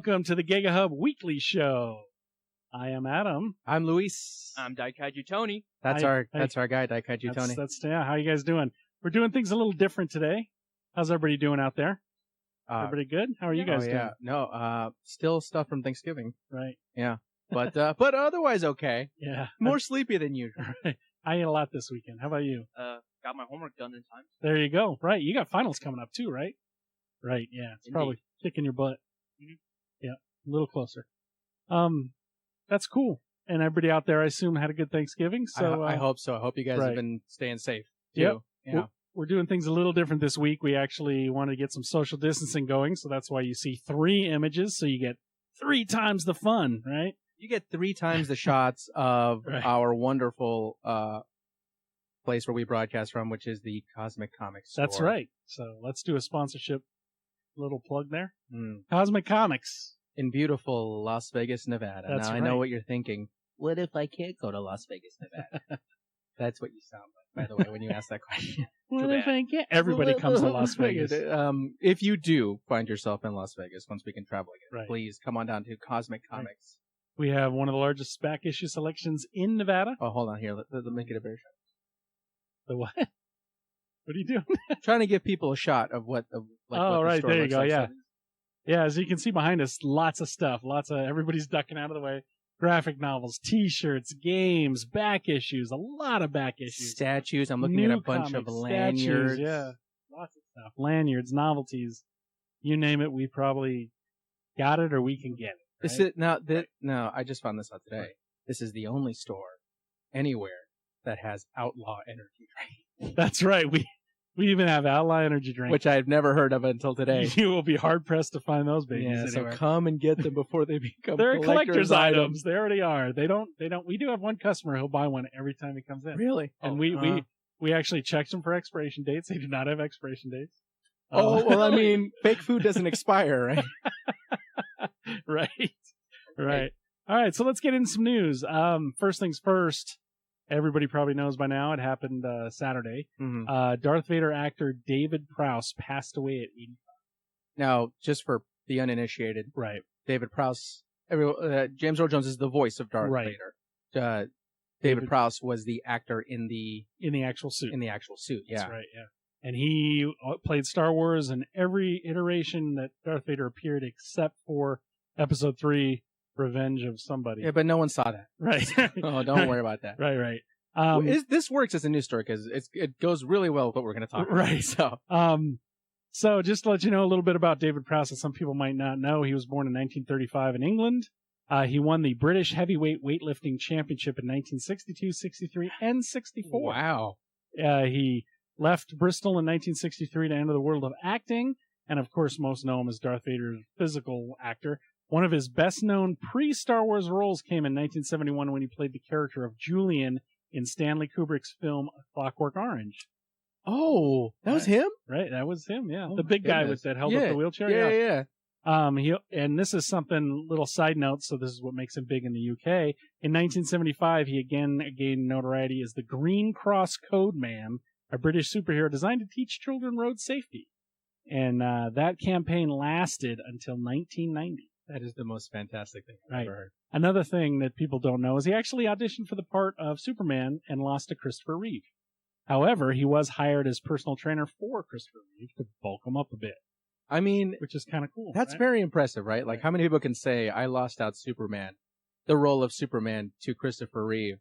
Welcome to the GigaHub Weekly Show. I am Adam. I'm Luis. I'm DAIKAIJU Tony. That's our guy, DAIKAIJU Tony. Yeah, how you guys doing? We're doing things a little different today. How's everybody doing out there? Everybody good? How are you guys doing? No, still stuff from Thanksgiving. Right. Yeah. But otherwise okay. Yeah. More sleepy than usual. Right. I ate a lot this weekend. How about you? Got my homework done in time. There you go. Right. You got finals coming up too, right? Right. Yeah. It's probably kicking your butt. Mm-hmm. Yeah. A little closer. That's cool. And everybody out there, I assume, had a good Thanksgiving. So I hope so. I hope you guys have been staying safe too. Yep. Yeah. We're doing things a little different this week. We actually wanted to get some social distancing going, so that's why you see 3 images, so you get 3 times the fun, right? You get 3 times the shots of our wonderful place where we broadcast from, which is the Cosmic Comics store. That's right. So let's do a sponsorship little plug there. Mm. Cosmic Comics. In beautiful Las Vegas, Nevada. That's now, right. I know what you're thinking. What if I can't go to Las Vegas, Nevada? That's what you sound like, by the way, when you ask that question. What if I can't? Everybody comes to Las Vegas. If you do find yourself in Las Vegas once we can travel again, Right. please come on down to Cosmic Comics. We have one of the largest back issue selections in Nevada. Oh, hold on here. Let me get a better shot. The what? What are you doing? Trying to give people a shot of what the right, the store there you looks go. like. Yeah. Yeah, as you can see behind us, lots of stuff. Everybody's ducking out of the way. Graphic novels, T-shirts, games, back issues, a lot of back issues. Statues. I'm looking at a bunch of lanyards. Statues, yeah, lots of stuff. Lanyards, novelties, you name it. We probably got it, or we can get it. This is no. I just found this out today. This is the only store anywhere that has outlaw energy drink. That's right. We even have outlaw energy drink, which I've never heard of until today. You will be hard pressed to find those babies. Yeah, anywhere. so come and get them before they become They're collector's items. items. They already are. They don't. We do have one customer who'll buy one every time he comes in. Really? And we actually checked them for expiration dates. They do not have expiration dates. Well, I mean, fake food doesn't expire, right? Right. All right, so let's get into some news. First things first, everybody probably knows by now, it happened Saturday. Mm-hmm. Darth Vader actor David Prowse passed away at 85. Now, just for the uninitiated, right? David Prowse, James Earl Jones is the voice of Darth Vader. David Prowse was the actor in the actual suit. In the actual suit, yeah. That's right, yeah. And he played Star Wars in every iteration that Darth Vader appeared except for Episode 3, Revenge of Somebody. Yeah, but no one saw that. Right. Oh, don't worry about that. Right. This works as a news story because it goes really well with what we're going to talk about. Right. So just to let you know a little bit about David Prowse that some people might not know, he was born in 1935 in England. He won the British Heavyweight Weightlifting Championship in 1962, 63, and 64. Wow. He left Bristol in 1963 to enter the world of acting, and of course most know him as Darth Vader's physical actor. One of his best-known pre-Star Wars roles came in 1971 when he played the character of Julian in Stanley Kubrick's film Clockwork Orange. Oh, that was him? Right, that was him, yeah. Oh, the big guy that held up the wheelchair? Yeah. And this is something, little side note, so this is what makes him big in the UK. In 1975, he again gained notoriety as the Green Cross Code Man, a British superhero designed to teach children road safety. And that campaign lasted until 1990. That is the most fantastic thing I've ever heard. Another thing that people don't know is he actually auditioned for the part of Superman and lost to Christopher Reeve. However, he was hired as personal trainer for Christopher Reeve to bulk him up a bit. I mean, which is kind of cool. That's very impressive, right? Like, how many people can say, I lost out Superman, the role of Superman, to Christopher Reeve,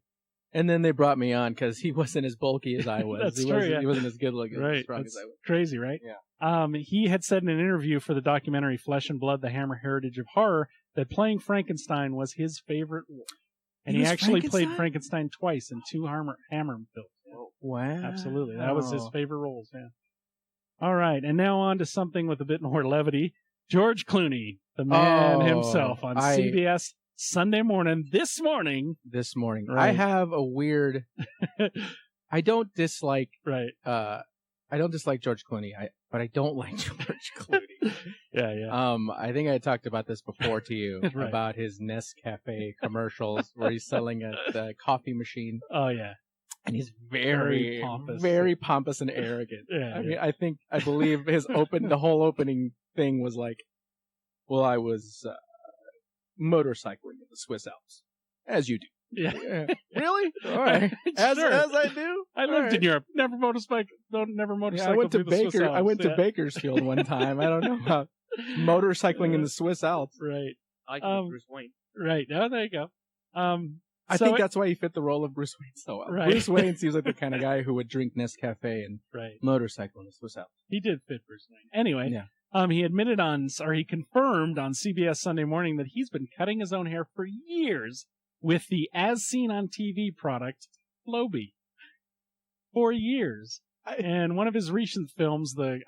and then they brought me on because he wasn't as bulky as I was. That's true, He wasn't as good looking, as strong That's as I was. Crazy, right? Yeah. He had said in an interview for the documentary Flesh and Blood, The Hammer Heritage of Horror, that playing Frankenstein was his favorite role. And he actually played Frankenstein twice in 2 Hammer films. Oh, wow. Absolutely. That was his favorite roles, yeah. All right, and now on to something with a bit more levity. George Clooney, the man himself, on CBS Sunday morning, this morning. Right. I have a weird... I don't dislike... Right. I don't dislike George Clooney, but I don't like George Clooney. Yeah. I think I talked about this before to you, about his Nescafe commercials where he's selling a coffee machine. Oh, yeah. And he's very pompous and arrogant. Yeah, I believe his the whole opening thing was like, well, I was motorcycling in the Swiss Alps, as you do. Yeah. Really? All right. As Sure. I do. I lived in Europe. Never motorcycled. Yeah, I went to through the Swiss Baker. Alps. I went to Yeah. Bakersfield one time. I don't know about motorcycling in the Swiss Alps. Right. I like to be Bruce Wayne. Right. Oh, there you go. I think that's why he fit the role of Bruce Wayne so well. Right. Bruce Wayne seems like the kind of guy who would drink Nescafe and right. motorcycle in the Swiss Alps. He did fit Bruce Wayne. Anyway, Yeah. he admitted he confirmed on CBS Sunday Morning that he's been cutting his own hair for years with the As Seen on TV product, Flowbee. For years. And one of his recent films, the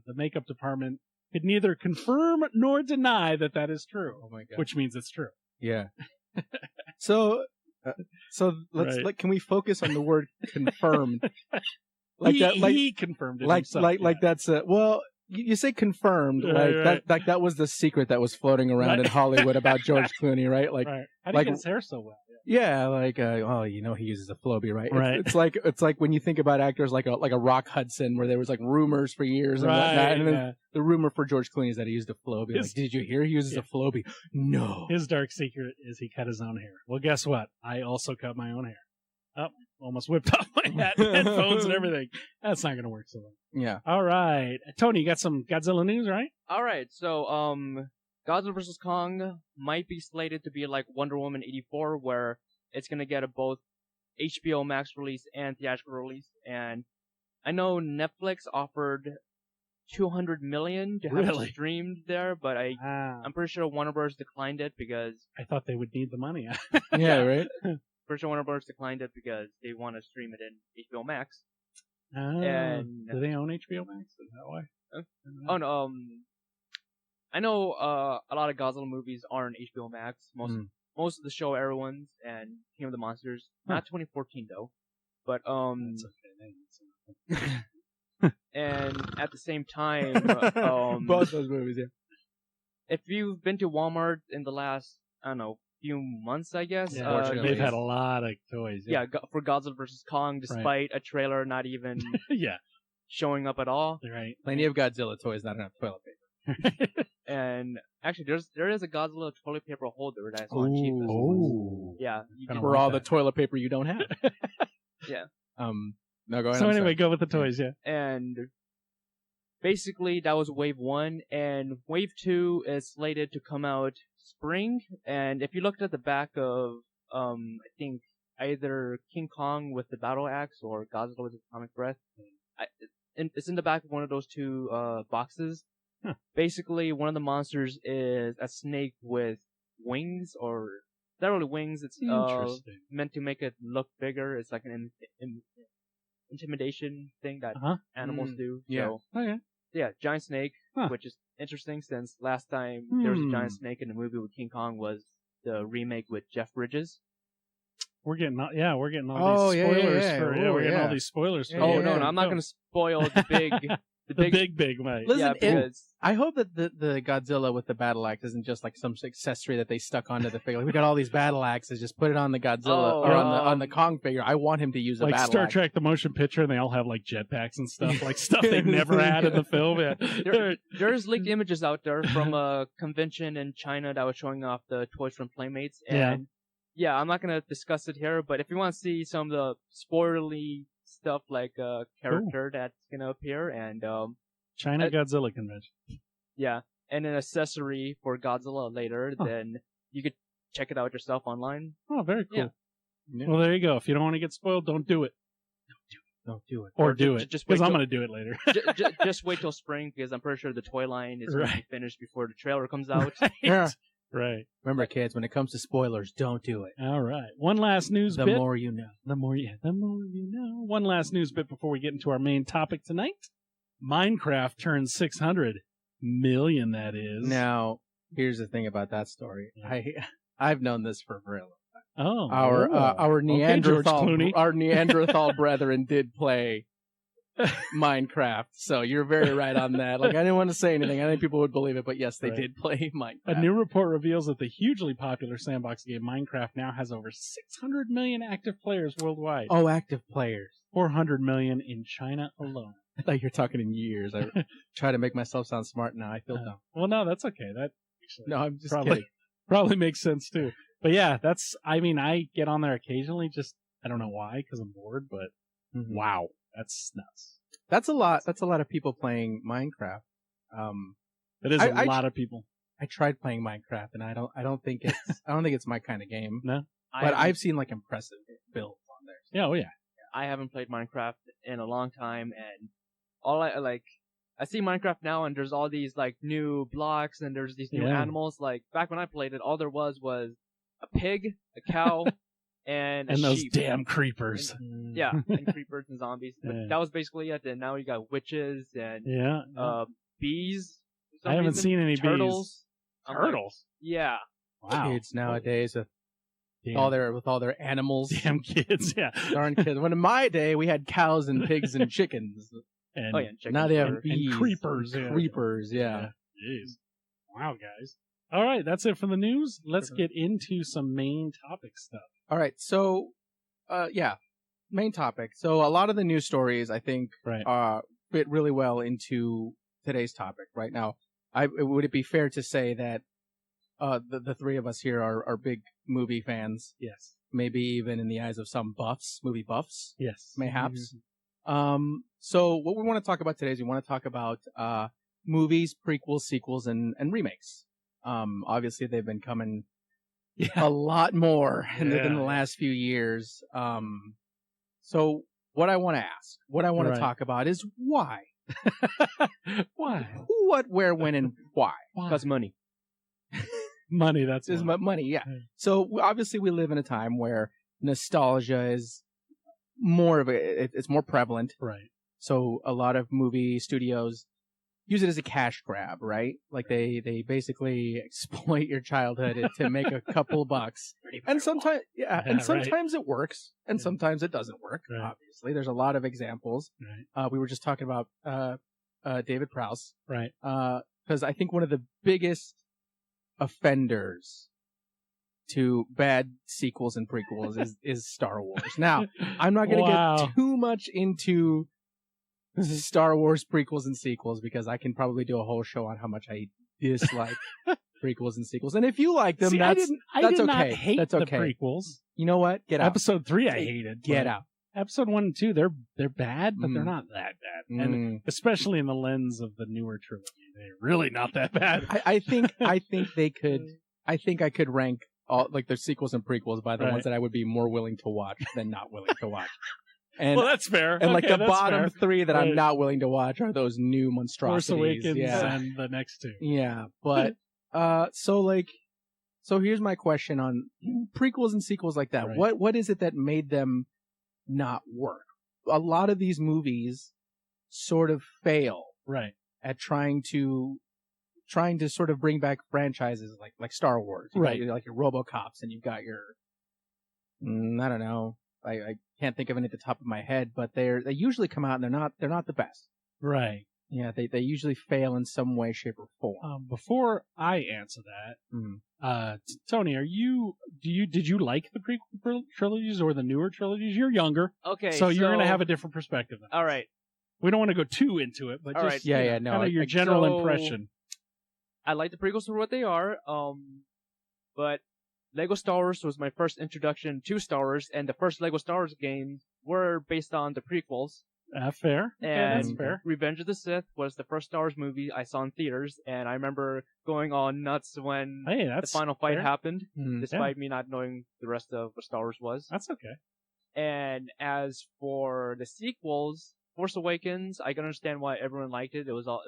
makeup department could neither confirm nor deny that is true. Oh my God. Which means it's true. Yeah. So let's can we focus on the word confirmed? He confirmed it himself. That's well, you say confirmed, that was the secret that was floating around in Hollywood about George Clooney, right? Like, how do you get his hair so well? Yeah, he uses a Flowbee, right? Right. It's like when you think about actors like a Rock Hudson, where there was like rumors for years and whatnot, and then the rumor for George Clooney is that he used a Flowbee. Did you hear he uses a Flowbee? No. His dark secret is he cut his own hair. Well, guess what? I also cut my own hair. Oh, almost whipped off my headphones and everything. That's not going to work so well. Yeah. All right, Tony, you got some Godzilla news, right? All right, so Godzilla vs. Kong might be slated to be like Wonder Woman 84, where it's going to get a both HBO Max release and theatrical release. And I know Netflix offered $200 million to have it streamed there, but I'm pretty sure Warner Bros. Declined it because I thought they would need the money. Yeah, right? Pretty sure Warner Bros. Declined it because they want to stream it in HBO Max. And do they own HBO Max? Is that why? Oh no, I know a lot of Godzilla movies are on HBO Max. Most of the show era ones and King of the Monsters. Not 2014 though. But That's okay. and at the same time, both those movies, yeah. If you've been to Walmart in the last, I don't know, few months, I guess. They've had a lot of toys. Yeah, for Godzilla vs. Kong, despite a trailer not even showing up at all. Right. Plenty of Godzilla toys, not enough toilet paper. And actually, there is a Godzilla toilet paper holder that's on cheapest. Oh. Yeah. For all the toilet paper you don't have. Yeah. No, go ahead. So anyway, go with the toys, yeah. And basically, that was Wave 1, and Wave 2 is slated to come out spring. And if you looked at the back of, I think, either King Kong with the battle axe or Godzilla with the atomic breath, it's in the back of one of those two boxes. Huh. Basically, one of the monsters is a snake with wings, or not really wings. It's meant to make it look bigger. It's like an intimidation thing that animals do. Yeah. So, yeah, giant snake, which is interesting since last time there was a giant snake in the movie with King Kong was the remake with Jeff Bridges. We're getting all these spoilers we're getting all these spoilers. No, I'm not going to spoil the big. The big mate. Listen, I hope that the Godzilla with the battle axe isn't just like some accessory that they stuck onto the figure. Like, we got all these battle axes, just put it on the Godzilla or on the Kong figure. I want him to use a battle axe. Like Star Trek: The Motion Picture, and they all have like jetpacks and stuff, like stuff they never had in the film. Yeah. There's leaked images out there from a convention in China that was showing off the toys from Playmates. And yeah, I'm not gonna discuss it here, but if you want to see some of the spoilerly stuff like a character that's gonna appear and China Godzilla convention. Yeah, and an accessory for Godzilla later, then you could check it out yourself online. Oh, very cool. Yeah. Well, there you go. If you don't want to get spoiled, don't do it. Don't do it. Or do it. Because I'm going to do it later. Just wait till spring, because I'm pretty sure the toy line is going to be finished before the trailer comes out. Right. Remember, kids, when it comes to spoilers, don't do it. All right. One last news bit. The more you know. The more you know. One last news bit before we get into our main topic tonight. Minecraft turns 600 million, that is. Now, here's the thing about that story. I've known this for a very long time. Oh. Our Neanderthal, Clooney. our Neanderthal brethren did play Minecraft, so you're very right on that. Like, I didn't want to say anything. I think people would believe it, but yes, they did play Minecraft. A new report reveals that the hugely popular sandbox game Minecraft now has over 600 million active players worldwide. Oh, active players. 400 million in China alone. I thought you were talking in years. I try to make myself sound smart now. I feel dumb. Well, no, that's okay. No, I'm just kidding. Probably makes sense too. But yeah, I mean, I get on there occasionally. Just I don't know why, because I'm bored. But wow, that's nuts. That's a lot. That's a lot of people playing Minecraft. It is a lot of people. I tried playing Minecraft, and I don't think it's my kind of game. No, but I've seen like impressive builds on there. Yeah, oh yeah. I haven't played Minecraft in a long time, and all I see Minecraft now, and there's all these like new blocks, and there's these new animals. Like back when I played it, all there was a pig, a cow, and those sheep. Damn creepers. And creepers and zombies. But that was basically it. And now you got witches and bees. I haven't seen any turtles. Bees. Turtles. Yeah. Wow. Kids nowadays with all their animals. Damn kids. Yeah. Darn kids. When in my day we had cows and pigs and chickens. And chickens. Now they have bees and creepers. Creepers. Yeah. Jeez. Wow, guys. All right, that's it for the news. Let's get into some main topic stuff. All right, so, main topic. So a lot of the news stories, I think, fit really well into today's topic right now. Would it be fair to say that the three of us here are big movie fans? Yes. Maybe even in the eyes of some movie buffs? Yes. Mayhaps. So what we want to talk about today is we want to talk about movies, prequels, sequels, and remakes. Obviously they've been coming a lot more in the last few years. So what I want to ask, what I want to talk about is why? Why? Who, what, where, when, and why? Because money. Money, that's money, yeah. So obviously we live in a time where nostalgia is more of it's more prevalent. Right. So a lot of movie studios use it as a cash grab, right? Like they basically exploit your childhood to make a couple bucks. And sometimes, sometimes it works, and sometimes it doesn't work. Right. Obviously, there's a lot of examples. Right. We were just talking about David Prowse, right? Because I think one of the biggest offenders to bad sequels and prequels is Star Wars. Now, I'm not going to get too much into Star Wars prequels and sequels because I can probably do a whole show on how much I dislike prequels and sequels. And if you like them, that's okay. Not hate that's okay. The prequels. You know what? Get out. Episode 3 I hated. Get out. Episode 1 and 2 they're bad, but they're not that bad. And especially in the lens of the newer trilogy, they're really not that bad. I think they could. I think I could rank all like the sequels and prequels by the ones that I would be more willing to watch than not willing to watch. And, well, that's fair. And like the bottom 3 that I'm not willing to watch are those new monstrosities. Force Awakens and the next 2. Yeah, but so here's my question on prequels and sequels like that. Right. What is it that made them not work? A lot of these movies sort of fail at trying to sort of bring back franchises like Star Wars. You got like your RoboCops, and you've got your I don't know. I can't think of any at the top of my head, but they usually come out and they're not the best. Right. Yeah, they usually fail in some way, shape, or form. Before I answer that, Tony, did you like the prequel trilogies or the newer trilogies? You're younger, okay, so you're gonna have a different perspective. All right, we don't want to go too into it, but all just right. kind of your general impression. I like the prequels for what they are, but Lego Star Wars was my first introduction to Star Wars, and the first Lego Star Wars games were based on the prequels. Fair. And that's fair. Revenge of the Sith was the first Star Wars movie I saw in theaters, and I remember going all nuts when the final fight happened, despite me not knowing the rest of what Star Wars was. That's okay. And as for the sequels, Force Awakens, I can understand why everyone liked it. It was all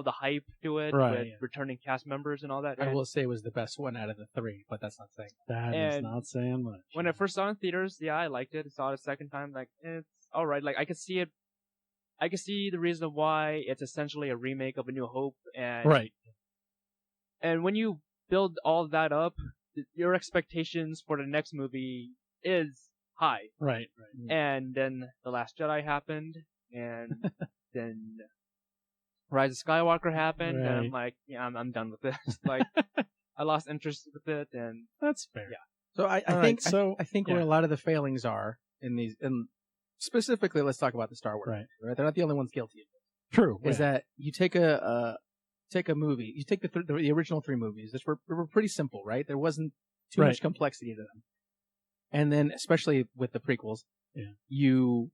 the hype to it, with returning cast members and all that. I will say it was the best one out of the 3, but that's not saying that is not saying much. When I first saw it in theaters, I liked it. I saw it a second time, like it's all right. Like I could see it. I can see the reason why it's essentially a remake of A New Hope, and when you build all of that up, your expectations for the next movie is high, right. And then The Last Jedi happened, and then Rise of Skywalker happened, and I'm like, I'm done with this. Like, I lost interest with it, and that's fair. Yeah. So I think where a lot of the failings are in these, and specifically, let's talk about the Star Wars. Right? They're not the only ones guilty of it. True. Is that you take a take a movie, you take the original 3 movies, which were pretty simple, right? There wasn't too much complexity to them. And then, especially with the prequels, you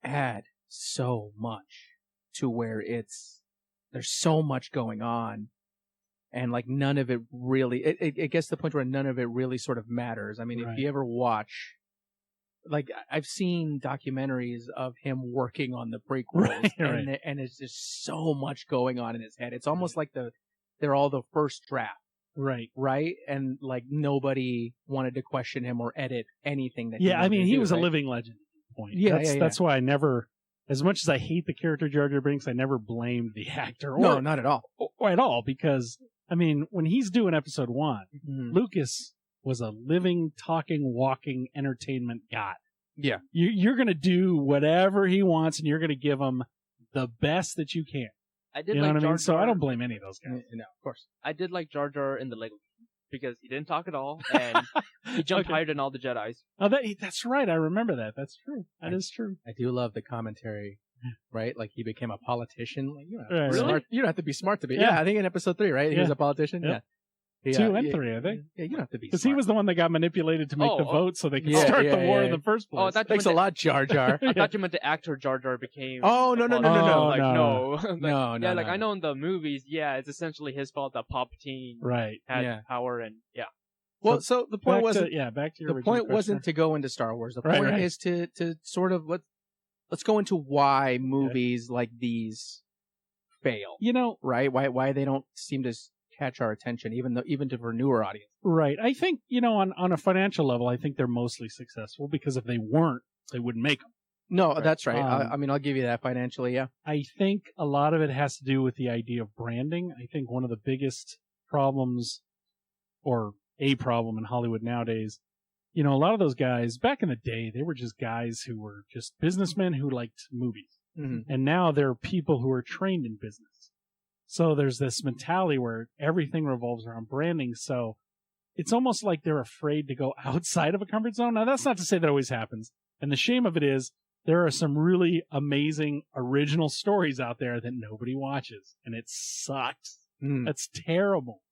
add so much to where there's so much going on. And like none of it really, it gets to the point where none of it really sort of matters. I mean, if you ever watch, like I've seen documentaries of him working on the prequels, and it's just so much going on in his head. It's almost like they're all the first draft, right, and like nobody wanted to question him or edit anything that. I mean, he was a living legend at the point. That's why I never. As much as I hate the character Jar Jar Binks, I never blamed the actor. No, not at all. Or at all, because, I mean, when he's doing episode 1, Lucas was a living, talking, walking entertainment god. Yeah. You're going to do whatever he wants, and you're going to give him the best that you can. I did you know like what Jar I mean? So Jar. I don't blame any of those guys. No, of course. I did like Jar Jar in the Lego because he didn't talk at all, and he jumped higher than all the Jedis. Oh, that's right. I remember that. That's true. That is true. I do love the commentary, right? Like he became a politician. Like, Really? Smart. You don't have to be smart to be. Yeah, I think in episode 3, right? He was a politician. Yep. Yeah. 2 and 3, I think. Yeah, you don't have to be. Because he was the one that got manipulated to make the vote so they could start the war in the first place. Oh, that thanks a lot, Jar Jar. I thought you meant the actor Jar Jar became. Oh, no. Like, no. No. Yeah, like I know in the movies, it's essentially his fault that Palpatine had power and Well, so the point wasn't. Back to your the point wasn't to go into Star Wars. The point is to sort of let's go into why movies like these fail. Right? Why they don't seem to catch our attention, even for newer audience. Right. I think on a financial level, I think they're mostly successful because if they weren't, they wouldn't make them. No, that's right. I mean, I'll give you that financially. Yeah. I think a lot of it has to do with the idea of branding. I think one of the biggest problems, or a problem in Hollywood nowadays, a lot of those guys back in the day, they were just guys who were just businessmen who liked movies. Mm-hmm. And now they're people who are trained in business. So there's this mentality where everything revolves around branding. So it's almost like they're afraid to go outside of a comfort zone. Now, that's not to say that always happens. And the shame of it is there are some really amazing original stories out there that nobody watches. And it sucks. That's terrible.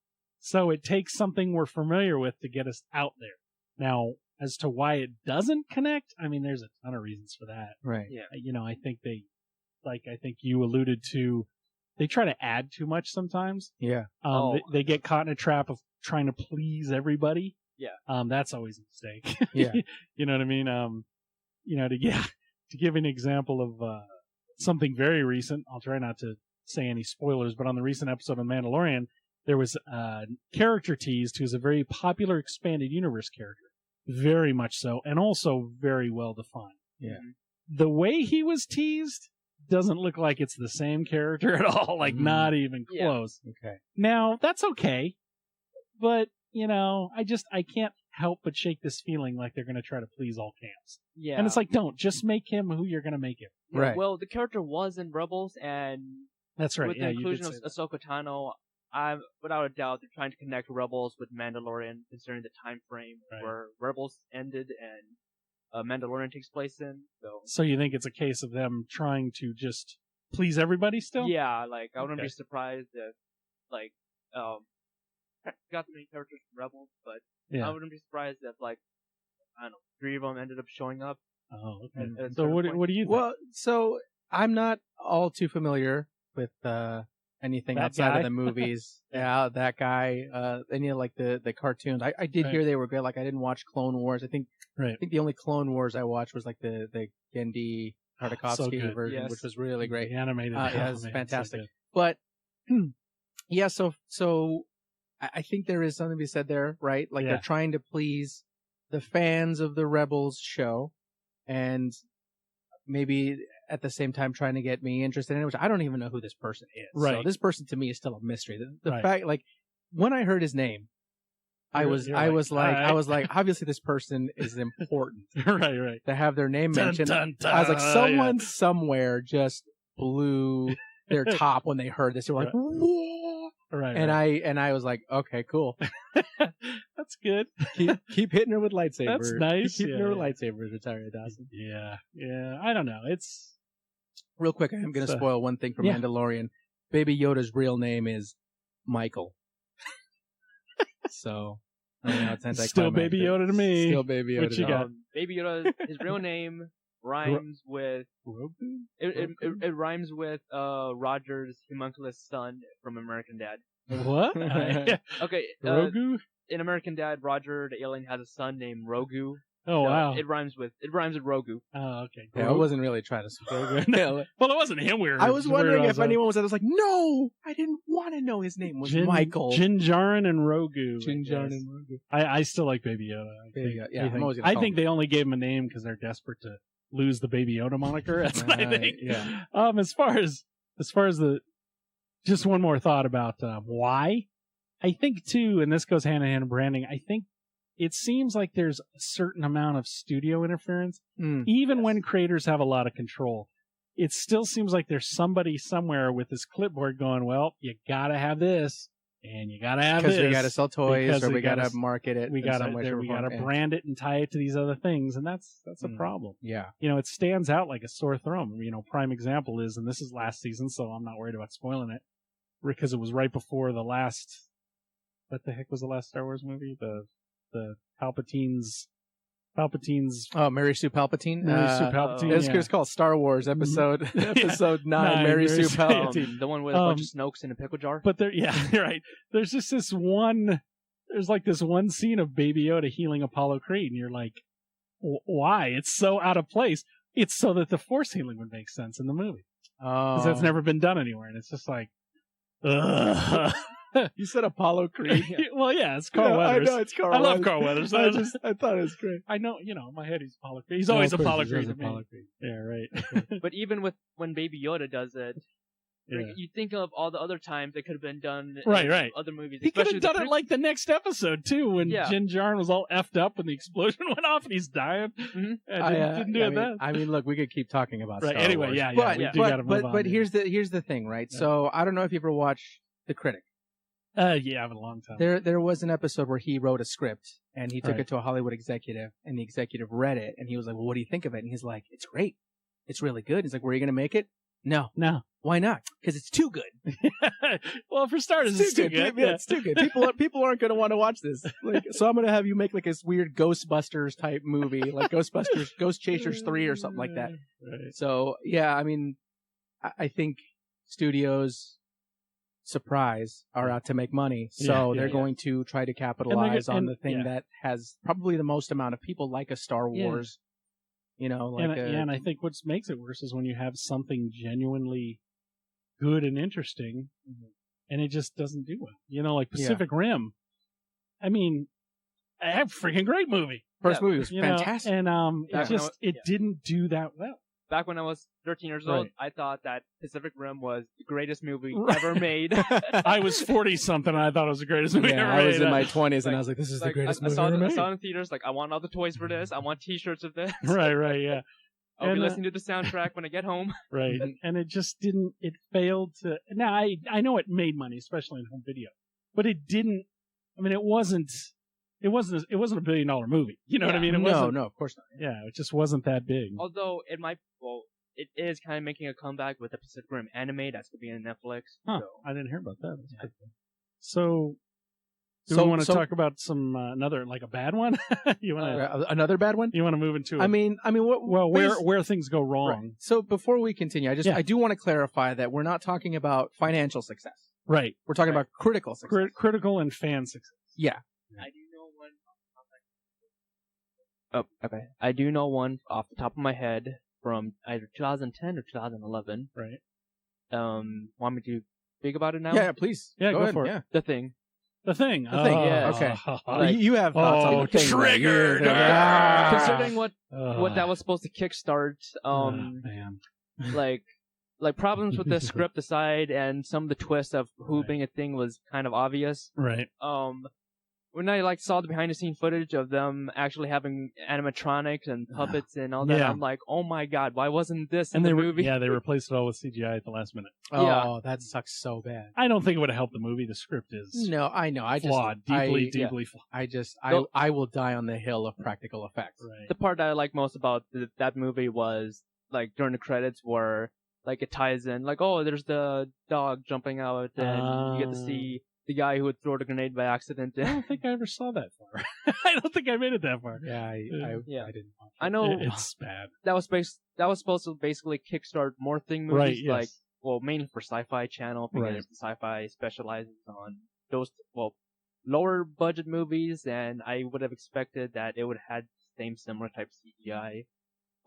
So it takes something we're familiar with to get us out there. Now, as to why it doesn't connect, I mean, there's a ton of reasons for that. Right. Yeah. I think I think you alluded to, they try to add too much sometimes. Yeah. They get caught in a trap of trying to please everybody. Yeah. That's always a mistake. Yeah. You know what I mean? To give an example of something very recent, I'll try not to say any spoilers, but on the recent episode of Mandalorian, there was a character teased who's a very popular expanded universe character. Very much so, and also very well defined. Yeah. The way he was teased doesn't look like it's the same character at all, like not even close. Okay. Now, that's okay, but, I can't help but shake this feeling like they're going to try to please all camps. Yeah. And it's like, don't, just make him who you're going to make him. Yeah, right. Well, the character was in Rebels, and that's right. With the inclusion of Ahsoka Tano, without a doubt, they're trying to connect Rebels with Mandalorian, considering the time frame where Rebels ended and Mandalorian takes place in. So you think it's a case of them trying to just please everybody still? Yeah, like I wouldn't be surprised if, like, got the main characters from Rebels, but I wouldn't be surprised if, like, I don't know, 3 of them ended up showing up. Oh, okay. So what do you think? Well, so I'm not all too familiar with anything that outside guy? of the movies. Yeah, that guy. Any of like the cartoons. I did hear they were good. Like I didn't watch Clone Wars. I think the only Clone Wars I watched was like the Gendy Tartakovsky version, which was really great. The animated. Yeah, it was fantastic. So but yeah, so I think there is something to be said there, right? Like they're trying to please the fans of the Rebels show, and maybe at the same time trying to get me interested in it, which I don't even know who this person is. Right. So this person to me is still a mystery. The fact, like, when I heard his name, I was like, obviously this person is important. right. To have their name mentioned. Dun, dun, I was like, someone somewhere just blew their top when they heard this. They were like, whoa. Right. And I was like, okay, cool. That's good. Keep hitting her with lightsabers. That's nice. Keep hitting her with lightsabers, Retired Dawson. Yeah. I don't know. It's real quick. I'm going to spoil one thing from Mandalorian. Baby Yoda's real name is Michael. So, I know it's anticlimactic. Still Baby Yoda to me. Still Baby Yoda. What you got? Baby Yoda, his real name rhymes with Grogu? it rhymes with Roger's homunculus son from American Dad. What? Okay, Grogu? in American Dad, Roger the alien has a son named Rogu. Oh, So wow. It rhymes with Rogu. Oh, okay. Yeah, I wasn't really trying to spoil it. Well, it wasn't him. I was wondering if anyone was like, no, I didn't want to know his name was Michael. Din Djarin and Rogu. Din Djarin and Rogu. I still like Baby Yoda. I think they only gave him a name because they're desperate to lose the Baby Yoda moniker. That's what I think. Yeah. As far as the, just one more thought about why. I think too, and this goes hand in hand with branding. I think it seems like there's a certain amount of studio interference, even when creators have a lot of control. It still seems like there's somebody somewhere with this clipboard going, well, you gotta have this, and you gotta have this. Because we gotta sell toys, or we gotta market it. We gotta brand it and tie it to these other things, and that's a problem. Yeah. It stands out like a sore thumb. Prime example is, and this is last season, so I'm not worried about spoiling it, because it was right before the last, what the heck was the last Star Wars movie? The Palpatine's. Oh, Mary Sue Palpatine. It's called Star Wars episode 9. Mary Sue Palpatine. The one with a bunch of Snokes in a pickle jar. But you're right. There's just this one. There's like this one scene of Baby Yoda healing Apollo Creed, and you're like, why? It's so out of place. It's so that the Force healing would make sense in the movie, because that's never been done anywhere, and it's just like, ugh. You said Apollo Creed. Well, yeah, it's Carl Weathers. I know, it's Carl Weathers. I love Carl Weathers. I thought it was great. I know, in my head he's Apollo Creed. He's always Apollo Creed. Yeah, right. But even when Baby Yoda does it, you think of all the other times it could have been done in other movies. He could have done it like the next episode, too, when Din Djarin was all effed up when the explosion went off and he's dying. Mm-hmm. Didn't do that. I mean, look, we could keep talking about Star Wars. Anyway, we do gotta move on. But here's the thing, right? Yeah. So, I don't know if you ever watched The Critic. Yeah, I've had a long time. There was an episode where he wrote a script and he took it to a Hollywood executive, and the executive read it and he was like, "Well, what do you think of it?" And he's like, "It's great. It's really good." He's like, "Were you going to make it?" No. Why not? Because it's too good. Well, for starters, it's too good. Yeah, it's too good. People aren't going to want to watch this. So I'm going to have you make like this weird Ghostbusters type movie, like Ghostbusters, Ghost Chasers 3 or something like that. Right. So yeah, I mean, I think studios, surprise, are out to make money. So they're going to try to capitalize on the thing that has probably the most amount of people, like a Star Wars. And I think what makes it worse is when you have something genuinely good and interesting, and it just doesn't do well. Like Pacific Rim. I mean, a freaking great movie. First movie was fantastic, and it didn't do that well. Back when I was 13 years old, I thought that Pacific Rim was the greatest movie ever made. I was 40-something, and I thought it was the greatest movie ever made. I was in my 20s, and I was like, this is the greatest movie ever made. I saw it in theaters, I want all the toys for this. I want T-shirts of this. Right, yeah. I'll be listening to the soundtrack when I get home. Right, and it just didn't, it failed to, now I know it made money, especially in home video, but it didn't, it wasn't a $1 billion movie. You know what I mean? No, of course not. Yeah, it just wasn't that big. Although it is kind of making a comeback with the Pacific Rim anime that's going to be on Netflix. Huh. So. I didn't hear about that. So, do we want to talk about some another, like a bad one? You want another bad one? You want to move into? Where things go wrong. Right. So before we continue, I do want to clarify that we're not talking about financial success. Right. We're talking about critical success. Critical and fan success. Yeah. I do know one. Oh, okay. I do know one off the top of my head from either 2010 or 2011. Right. Want me to speak about it now? Yeah, please. Yeah, go ahead. for it. Yeah. The Thing. The Thing. Yeah. Okay. You have thoughts on The Thing. Triggered. Considering what that was supposed to kickstart, man. like problems with the script aside, and some of the twists of who being a thing was kind of obvious. Right. When I saw the behind the scene footage of them actually having animatronics and puppets and all that, I'm like, oh my god, why wasn't this in the movie? Yeah, they replaced it all with CGI at the last minute. Oh, that sucks so bad. I don't think it would have helped the movie. The script is I know. Deeply flawed. I will die on the hill of practical effects. Right. The part that I like most about that movie was during the credits where it ties in there's the dog jumping out and you get to see the guy who would throw the grenade by accident. I don't think I ever saw that far. I don't think I made it that far. Yeah, I didn't watch it. I know it's bad. That was supposed to basically kickstart more thing movies, Right, yes. like, well, mainly for Sci-Fi Channel, because Right. Sci-Fi specializes on those, well, lower budget movies, and I would have expected that it would have had the same similar type CGI.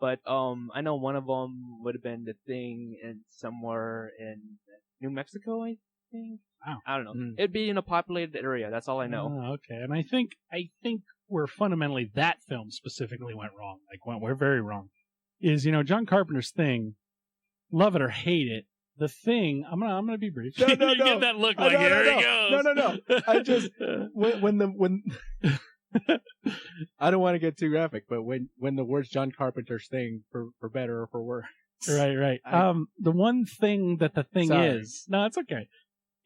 But I know one of them would have been The Thing in somewhere in New Mexico, I think. Wow. I don't know. It'd be in a populated area. That's all I know. Oh, okay. And I think where fundamentally that film specifically went wrong, we're very wrong, is, John Carpenter's Thing, love it or hate it, The Thing, I'm gonna be brief. No. You get that look like, here he goes. No. I just, when I don't want to get too graphic, but when the words John Carpenter's Thing, for better or for worse. Right. The one thing that The Thing Sorry. is, no, it's okay.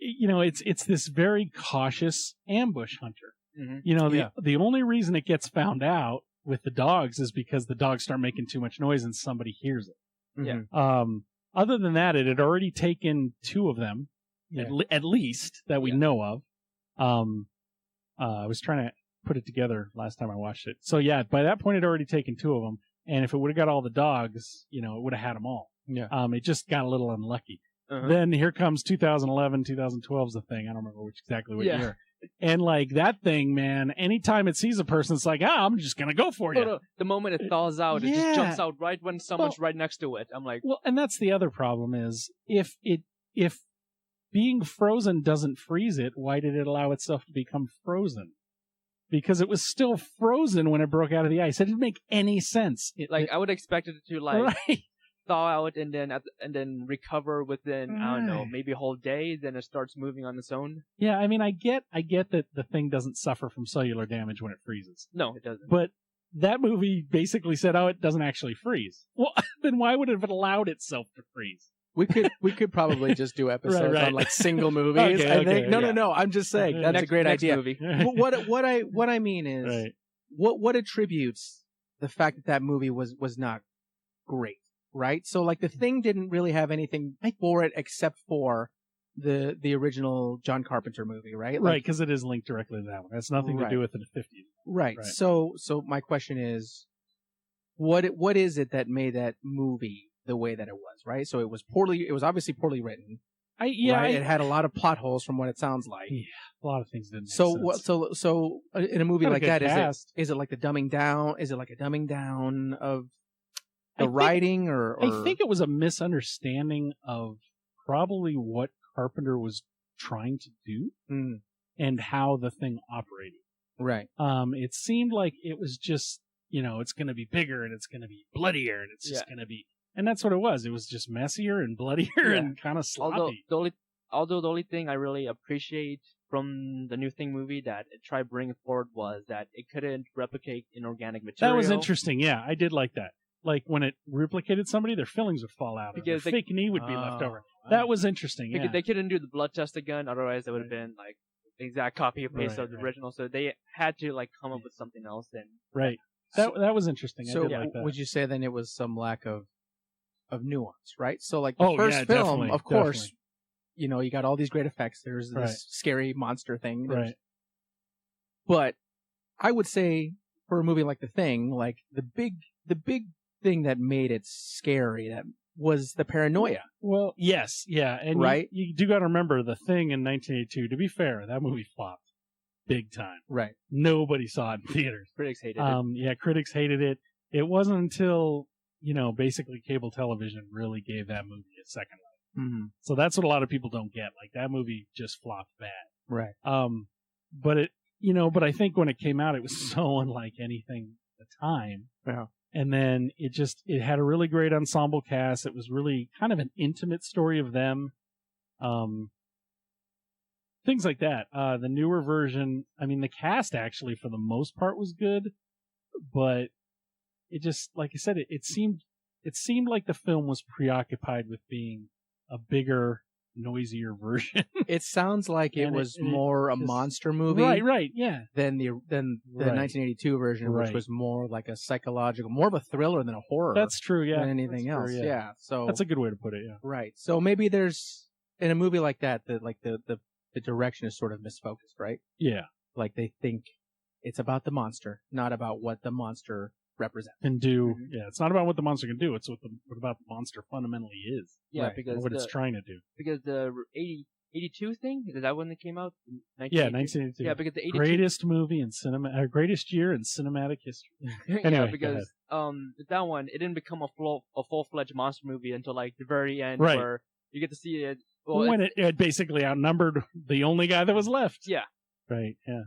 It's this very cautious ambush hunter. Mm-hmm. The only reason it gets found out with the dogs is because the dogs start making too much noise and somebody hears it. Yeah. Other than that, it had already taken 2 of them, at least, that we know of. I was trying to put it together last time I watched it. So yeah, by that point, it had already taken 2 of them. And if it would have got all the dogs, it would have had them all. Yeah. It just got a little unlucky. Uh-huh. Then here comes 2011, 2012's The Thing. I don't remember exactly what year. And that thing, man, anytime it sees a person, it's like, I'm just going to go for you. No. The moment it thaws out, it just jumps out right when someone's right next to it. I'm like... Well, and that's the other problem is, if being frozen doesn't freeze it, why did it allow itself to become frozen? Because it was still frozen when it broke out of the ice. It didn't make any sense. I would expect it to, right. thaw out and then recover within, I don't know, maybe a whole day, then it starts moving on its own. Yeah, I mean, I get that the thing doesn't suffer from cellular damage when it freezes. No, it doesn't. But that movie basically said, it doesn't actually freeze. Well, then why would it have allowed itself to freeze? We could probably just do episodes Right. on single movies. I think. No. I'm just saying that's a great idea. Movie. What I mean is, right. what attributes the fact that movie was not great, right? So The Thing didn't really have anything for it except for the original John Carpenter movie, right? Right, because it is linked directly to that one. It has nothing to do with the 50s. Right. So my question is, what is it that made that movie the way that it was, right? So it was obviously poorly written. It had a lot of plot holes from what it sounds like. Yeah, a lot of things didn't make sense. So in a movie like that, is it like a dumbing down of the writing, or I think it was a misunderstanding of probably what Carpenter was trying to do and how the thing operated. Right. It seemed like it was just, it's going to be bigger and it's going to be bloodier and it's just going to be. And that's what it was. It was just messier and bloodier and kind of sloppy. Although the only thing I really appreciate from the new Thing movie that it tried bringing forward was that it couldn't replicate inorganic material. That was interesting. Yeah, I did like that. Like when it replicated somebody, their fillings would fall out. Because their fake knee would be left over. Wow. That was interesting. Because they couldn't do the blood test again. Otherwise, it would have been the exact copy and paste of the original. So they had to come up with something else. Right. That was interesting. So I did like that. Would you say then it was some lack of nuance, right? So the first film, of course, you got all these great effects. There's this scary monster thing. Right. But I would say for a movie like The Thing, the big thing that made it scary that was the paranoia. Well, yes, yeah. And right? you do got to remember The Thing in 1982. To be fair, that movie flopped big time. Right. Nobody saw it in theaters. Critics hated it. Yeah, critics hated it. It wasn't until basically cable television really gave that movie a second life. Mm-hmm. So that's what a lot of people don't get. That movie just flopped bad. Right. But I think when it came out, it was so unlike anything at the time. Yeah. And then it had a really great ensemble cast. It was really kind of an intimate story of them. Things like that. The newer version, the cast actually for the most part was good, but it just, like I said, it seemed like the film was preoccupied with being a bigger, noisier version. It sounds like it was more a monster movie, right, yeah, than the 1982 version, which was more like a psychological, more of a thriller than a horror. That's true, yeah. Than anything else, true, yeah. So that's a good way to put it, yeah. Right. So maybe there's in a movie like that, the the direction is sort of misfocused, right? Yeah. Like they think it's about the monster, not about what the monster represents. Can do. Yeah, it's not about what the monster can do. It's what about the monster fundamentally is. Yeah, Right. because what it's trying to do. Because the 82 thing, is that when it came out? Yeah, 1982. Yeah, because the 82 greatest movie in cinema, greatest year in cinematic history. Anyway, yeah, because that one, it didn't become a full-fledged monster movie until like the very end, Right. where you get to see it. Well, when it basically outnumbered the only guy that was left. Yeah. Right. Yeah.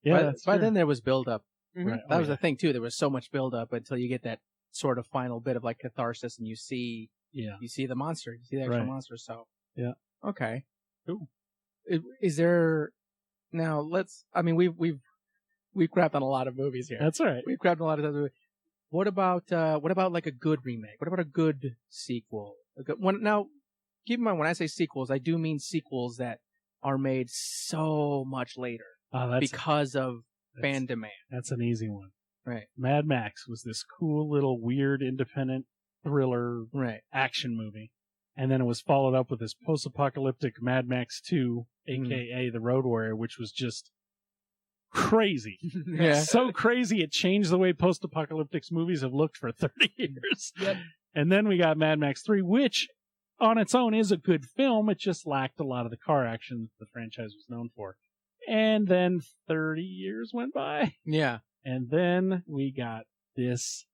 Yeah. By then there was build up. Mhm. Right. That was the thing too. There was so much build up until you get that sort of final bit of like catharsis, and you see the monster, you see the actual monster. So yeah. Okay. Cool. Is there now? We've crapped on a lot of movies here. That's all right. We've crapped on a lot of movies. What about like a good remake? What about a good sequel? Now, keep in mind when I say sequels, I do mean sequels that are made so much later because of fan demand. That's an easy one. Right. Mad Max was this cool little weird independent thriller action movie. And then it was followed up with this post-apocalyptic Mad Max 2, a.k.a. The Road Warrior, which was just crazy. Yeah. So crazy it changed the way post-apocalyptic movies have looked for 30 years. Yep. And then we got Mad Max 3, which on its own is a good film. It just lacked a lot of the car action that the franchise was known for. And then 30 years went by. Yeah. And then we got this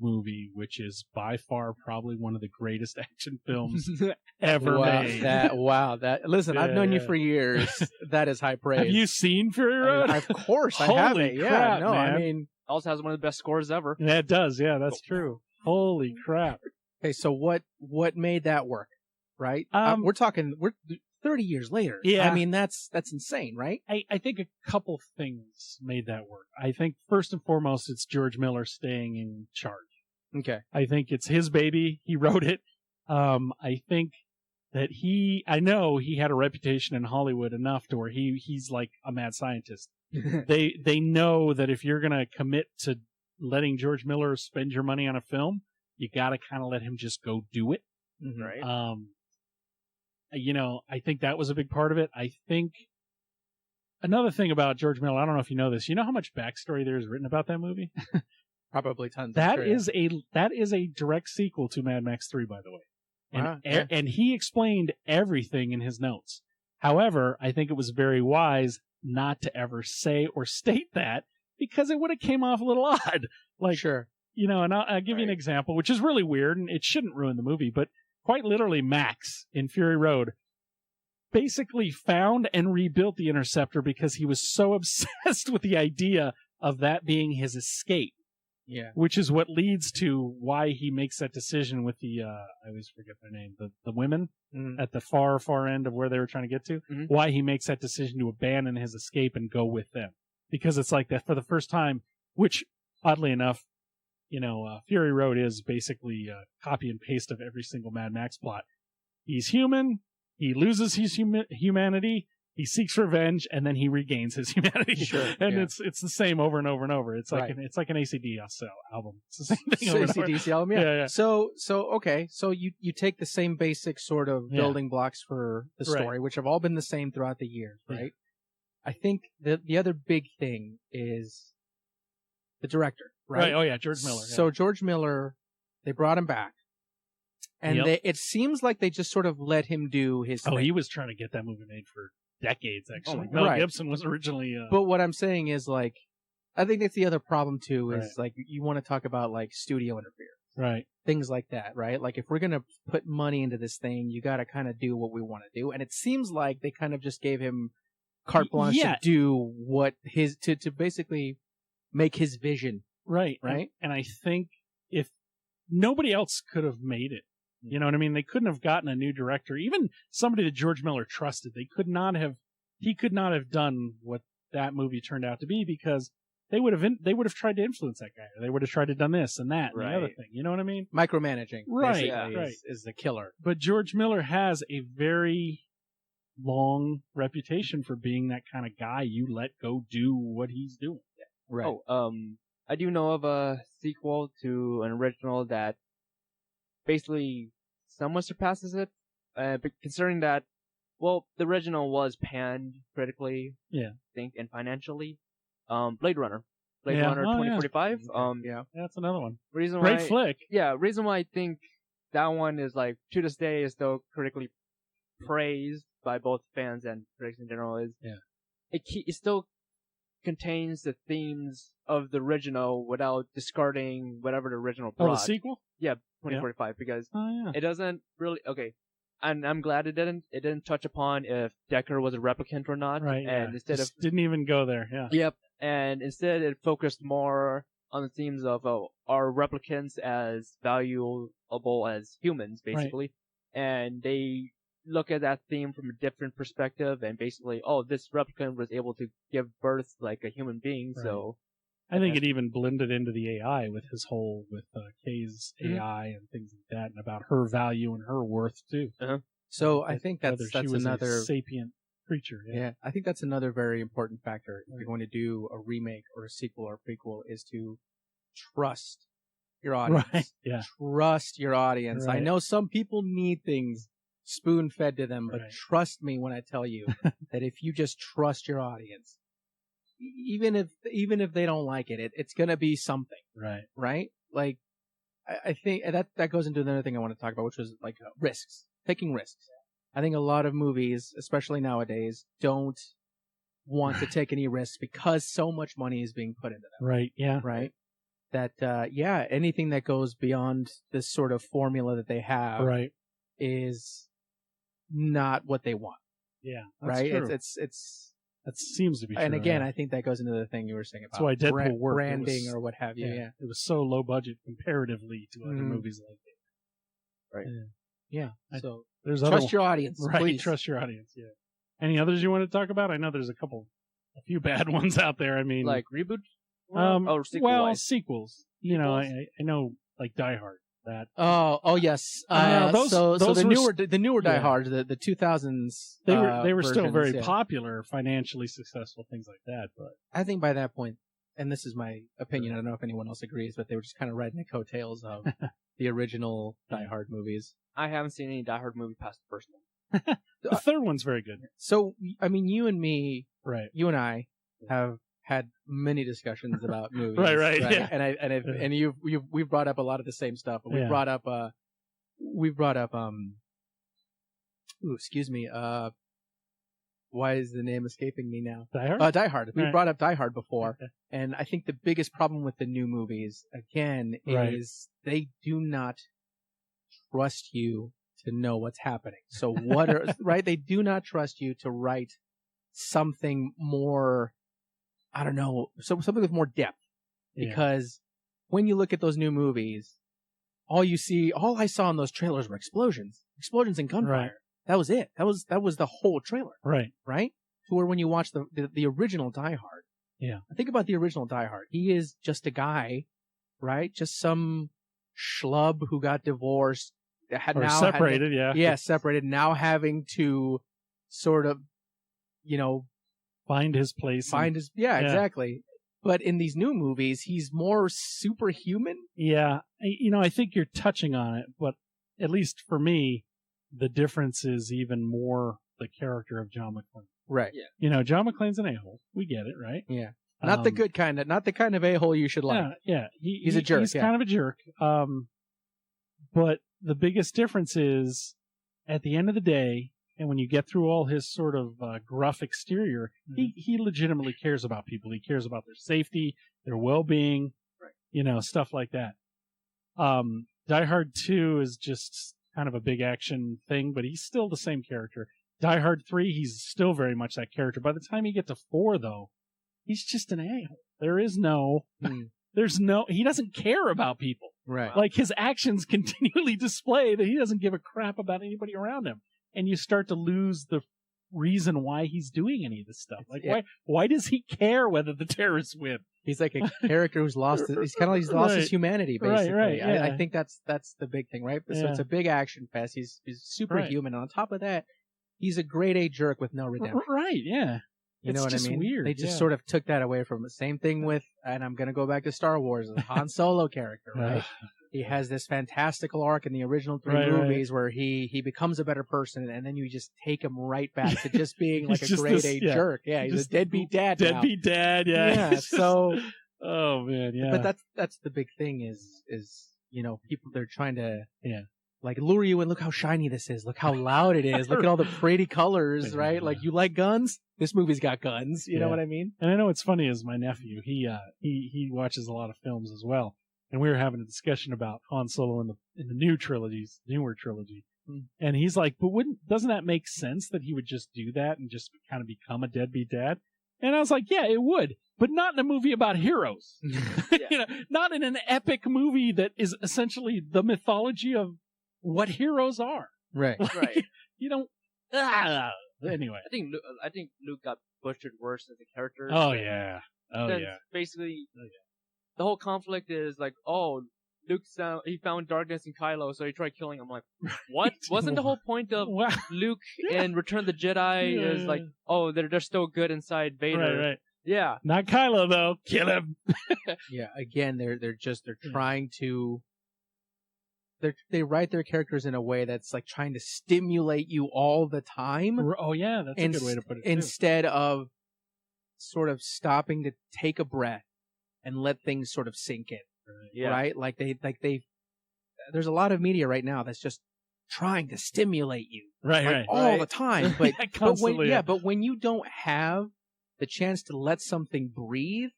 movie, which is by far probably one of the greatest action films ever made. Listen, I've known you for years. That is high praise. Have you seen Fury Road? Of course, I have it. Yeah, crap, no, man. I mean, also has one of the best scores ever. Yeah, it does. Yeah, that's true. Holy crap. Okay, so what made that work? Right? We're 30 years later. Yeah. I mean, that's insane, right? I think a couple things made that work. I think first and foremost, it's George Miller staying in charge. Okay. I think it's his baby. He wrote it. I think that I know he had a reputation in Hollywood enough to where he's like a mad scientist. They know that if you're going to commit to letting George Miller spend your money on a film, you got to kind of let him just go do it. Right. I think that was a big part of it. I think another thing about George Miller, I don't know if you know this, you know how much backstory there is written about that movie? Probably tons. That is a direct sequel to Mad Max 3, by the way. And, Wow, yeah. and he explained everything in his notes. However, I think it was very wise not to ever say or state that because it would have came off a little odd. Like, sure. And I'll give you an example, which is really weird and it shouldn't ruin the movie, but quite literally Max in Fury Road basically found and rebuilt the Interceptor because he was so obsessed with the idea of that being his escape. Yeah. Which is what leads to why he makes that decision with the, I always forget their name, the women at the far, far end of where they were trying to get to. Mm-hmm. Why he makes that decision to abandon his escape and go with them. Because it's like that for the first time, which oddly enough, Fury Road is basically a copy and paste of every single Mad Max plot. He's human, he loses his humanity, he seeks revenge, and then he regains his humanity. Sure, and yeah. it's the same over and over and over. It's like it's like an AC/DC album. It's the same thing over and over. AC/DC album, yeah. So okay, so you take the same basic sort of building blocks for the story, which have all been the same throughout the years, right? Yeah. I think the other big thing is the director, right? Oh yeah, George Miller. So George Miller, they brought him back. And it seems like they just sort of let him do his thing. He was trying to get that movie made for decades, actually. Oh, Mel Gibson was originally... But what I'm saying is, like, I think that's the other problem, too, is, like, you want to talk about, like, studio interference. Right. Things like that, right? Like, if we're going to put money into this thing, you got to kind of do what we want to do. And it seems like they kind of just gave him carte blanche to do what to basically make his vision. Right. Right? And I think if nobody else could have made it, you know what I mean? They couldn't have gotten a new director, even somebody that George Miller trusted. He could not have done what that movie turned out to be because they would have tried to influence that guy. Or they would have tried to done this and that and the other thing. You know what I mean? Micromanaging. Right. Is the killer. But George Miller has a very long reputation for being that kind of guy you let go do what he's doing. Right. I do know of a sequel to an original that basically somewhat surpasses it, but considering that, Well, the original was panned critically, Yeah. I think, and financially. Blade Runner. Blade Yeah. Runner Oh, 2045. Yeah. That's another one. Reason Great why, flick. Yeah, reason why I think that one is like to this day is still critically praised by both fans and critics in general is it still contains the themes of the original without discarding whatever the original brought. Oh, the sequel? Yeah, 2045 because Oh, it doesn't really and I'm glad it didn't touch upon if Decker was a replicant or not. Right. And instead Just didn't even go there. Yeah. Yep. And instead it focused more on the themes of are replicants as valuable as humans, basically. Right. And they look at that theme from a different perspective and basically, this replicant was able to give birth like a human being, right. So I think it even blended into the AI with his whole, with Kay's AI and things like that, and about her value and her worth too. Uh-huh. So I think that's another a sapient creature. Yeah, I think that's another very important factor if you're going to do a remake or a sequel or a prequel is to trust your audience. Right. Yeah. Trust your audience. Right. I know some people need things spoon-fed to them, but trust me when I tell you that if you just trust your audience, even if they don't like it, it's gonna be something. Right. Right? Like, I think that goes into another thing I want to talk about, which was like risks. Taking risks. I think a lot of movies, especially nowadays, don't want to take any risks because so much money is being put into them. Right. Yeah. Right. That anything that goes beyond this sort of formula that they have, is not what they want. Yeah. That's right. True. It's that seems to be true. And again, I think that goes into the thing you were saying about that's why Deadpool worked. Branding or what have you. Yeah. It was so low budget comparatively to other movies like it. Right. Yeah. So there's trust your audience. Right. Please. Trust your audience. Yeah. Any others you want to talk about? I know there's a few bad ones out there. I mean, like reboots. Sequels. You know, I know like Die Hard. That. Oh yes. Those the newer Die Hard, the 2000s. They were still very versions, popular, financially successful, things like that. But I think by that point, and this is my opinion, I don't know if anyone else agrees, but they were just kind of riding the coattails of the original Die Hard movies. I haven't seen any Die Hard movie past the first one. The third one's very good. So I mean, you and me, right? You and I have had many discussions about movies, right? Yeah. And we've brought up a lot of the same stuff. We've brought up excuse me, why is the name escaping me now? Die Hard? Die Hard. We brought up Die Hard before, and I think the biggest problem with the new movies, again, is they do not trust you to know what's happening. So right? They do not trust you to write something more, I don't know, something with more depth. Because when you look at those new movies, all I saw in those trailers were explosions and gunfire. Right. That was it. That was the whole trailer. Right. Right? To where when you watch the original Die Hard. Yeah. Think about the original Die Hard. He is just a guy, right? Just some schlub who got divorced. Separated. Yeah, separated. Now having to sort of, find his place. Exactly. But in these new movies, he's more superhuman. Yeah. I think you're touching on it, but at least for me, the difference is even more the character of John McClane. Right. Yeah. John McClane's an a-hole. We get it, right? Yeah. Not the good kind of, not the kind of a-hole you should like. Yeah. He's a jerk. He's kind of a jerk. But the biggest difference is at the end of the day, and when you get through all his sort of gruff exterior, he legitimately cares about people. He cares about their safety, their well-being, stuff like that. Die Hard 2 is just kind of a big action thing, but he's still the same character. Die Hard 3, he's still very much that character. By the time you get to 4, though, he's just an a-hole. There is he doesn't care about people. Right. Like his actions continually display that he doesn't give a crap about anybody around him. And you start to lose the reason why he's doing any of this stuff. Like, why does he care whether the terrorists win? He's like a character who's lost. He's lost his humanity, basically. Right. Yeah. I think that's the big thing, right? So it's a big action fest. He's superhuman, and on top of that, he's a grade A jerk with no redemption. Right. Yeah. You know what I mean? Weird. They just sort of took that away from him. Same thing with, and I'm going to go back to Star Wars, the Han Solo character, right? He has this fantastical arc in the original 3 movies where he becomes a better person, and then you just take him right back to just being like a grade A jerk. Yeah, he's a deadbeat dad now. Deadbeat dad, yeah. Yeah, so... Oh, man, yeah. But that's the big thing is, you know, people, they're trying to, like, lure you in. Look how shiny this is. Look how loud it is. Look at all the pretty colors, right? Like, you like guns? This movie's got guns. You know what I mean? And I know what's funny is my nephew, he watches a lot of films as well. And we were having a discussion about Han Solo in the newer trilogy. And he's like, but doesn't that make sense that he would just do that and just kind of become a deadbeat dad? And I was like, yeah, it would, but not in a movie about heroes. You know, not in an epic movie that is essentially the mythology of what heroes are. Right. Right. You don't. Anyway, I think Luke got butchered worse as a character. Oh yeah. Oh yeah. Basically, the whole conflict is like, oh, Luke he found darkness in Kylo, so he tried killing him. I'm like, what? Wasn't the whole point of Luke in Return of the Jedi is like, oh, they're still good inside Vader. Right. Yeah. Not Kylo though. Kill him. Yeah. Again, they're trying to. They write their characters in a way that's like trying to stimulate you all the time. Oh yeah, that's a good way to put it. Instead of sort of stopping to take a breath and let things sort of sink in. Right? Like they there's a lot of media right now that's just trying to stimulate you. Right. All the time. But, Constantly, but when you don't have the chance to let something breathe,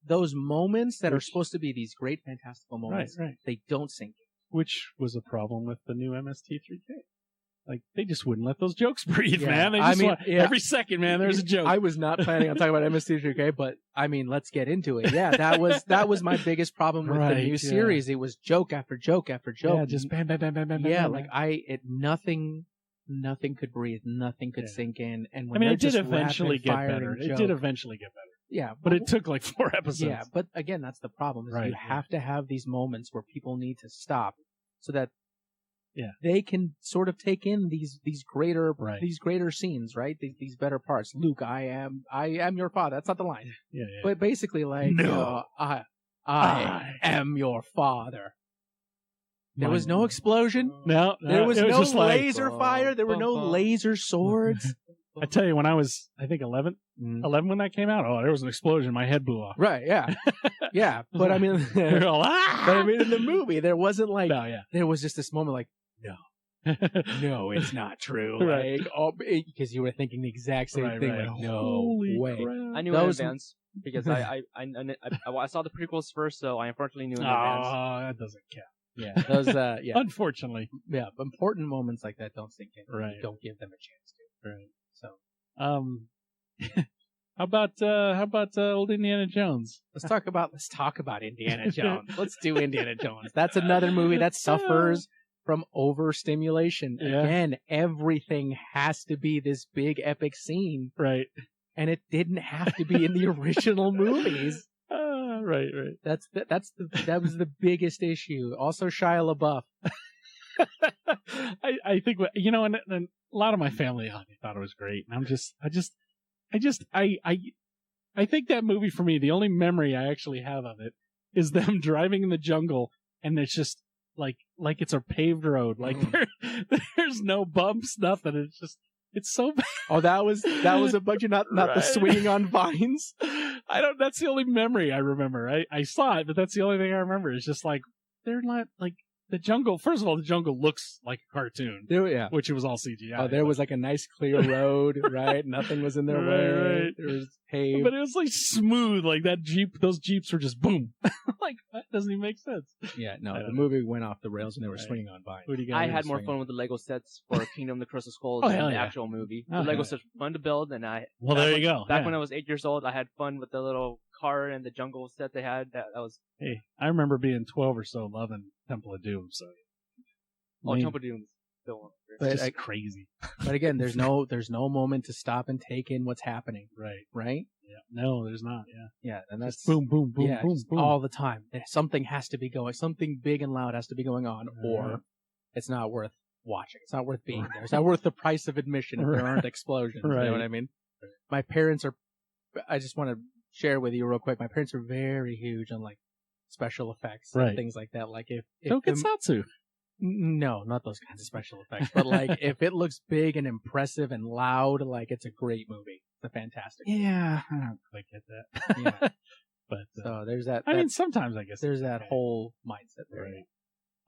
those moments that are supposed to be these great fantastical moments, they don't sink in. Which was a problem with the new MST3K. Like, they just wouldn't let those jokes breathe, man. They just every second, man, there's a joke. I was not planning on talking about MST3K, but I mean, let's get into it. Yeah, that was my biggest problem with the new series. It was joke after joke after joke. Yeah, just bam, bam, bam, bam, bam. Yeah, bam, like nothing could breathe, nothing could sink in. And when it did eventually get better. It did eventually get better. Yeah, but it took like 4 episodes. Yeah, but again, that's the problem. Is you have to have these moments where people need to stop, so that they can sort of take in these greater scenes, right? These better parts. Luke, I am your father. That's not the line. Yeah. But basically, like, no, I am your father. There was no explosion. No, there was no just laser fire. There were no laser swords. I tell you, when I was, I think 11 when that came out, there was an explosion. My head blew off. Right, yeah. Yeah, but I mean, but I mean, in the movie, there wasn't like, there was just this moment like, no, it's not true. Right. Like, because you were thinking the exact same thing. Like, no Holy way. Crap. I knew in advance because I saw the prequels first, so I unfortunately knew in advance. Oh, that doesn't count. Yeah, those, Unfortunately. Yeah, important moments like that don't sink in. Right. You don't give them a chance to. Right. So, how about old Indiana Jones? Let's talk about Indiana Jones. Let's do Indiana Jones. That's another movie that suffers from overstimulation. Yeah. Again, everything has to be this big epic scene. Right. And it didn't have to be in the original movies. Right. That was the biggest issue. Also, Shia LaBeouf. I think, and a lot of my family thought it was great. And I think that movie for me, the only memory I actually have of it is them driving in the jungle, and it's just like it's a paved road. Like there's no bumps, nothing. It's so bad. Oh, that was a bunch of not the swinging on vines. That's the only memory I remember. I saw it, but that's the only thing I remember. It's just like, they're not like the jungle. First of all, the jungle looks like a cartoon. Which it was all CGI. Oh, there was like a nice clear road, right? Nothing was in their way. Right. It was paved. But it was like smooth. Like those Jeeps were just boom. Like, that doesn't even make sense. Yeah, no, the movie went off the rails and they were swinging on vines. I had more fun with the Lego sets for Kingdom of the Crystal Skull than the actual movie. The Lego sets were fun to build, and there you go. Back when I was 8 years old, I had fun with the little car and the jungle set they had. That was. Hey, I remember being 12 or so, loving Temple of Doom. So. Temple of Doom. It's just crazy. But again, there's no moment to stop and take in what's happening. Right? Yeah. No, there's not. Yeah, and that's just boom, boom, boom, boom, boom all the time. Something has to be going. Something big and loud has to be going on, or it's not worth watching. It's not worth being there. It's not worth the price of admission if there aren't explosions. You know what I mean? My parents are. I just want to share with you real quick. My parents are very huge on like special effects Right. and things like that. Like if Tokusatsu. No, not those kinds of special effects. But like if it looks big and impressive and loud, like it's a great movie. It's a fantastic movie. Yeah, I don't quite get that. Yeah. But So there's that. I mean, sometimes I guess there's that whole mindset there.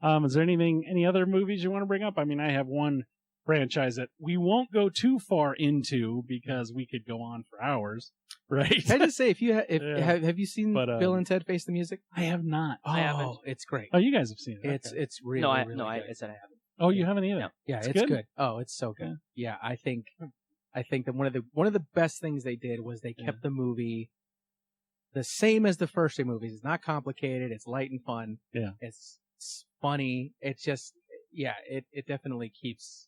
Right. Is there any other movies you want to bring up? I mean, I have one franchise that we won't go too far into because we could go on for hours, right? Can I just say, have you seen Bill and Ted Face the Music? I have not. Oh, I haven't. It's great. Oh, you guys have seen it. It's really No, I good. said I haven't. Oh, you haven't either. No. Yeah, It's it's good? good. Oh, it's so good. Yeah, I think that one of the best things they did was they kept the movie the same as the first two movies. It's not complicated. It's light and fun. Yeah. It's funny. It's just it definitely keeps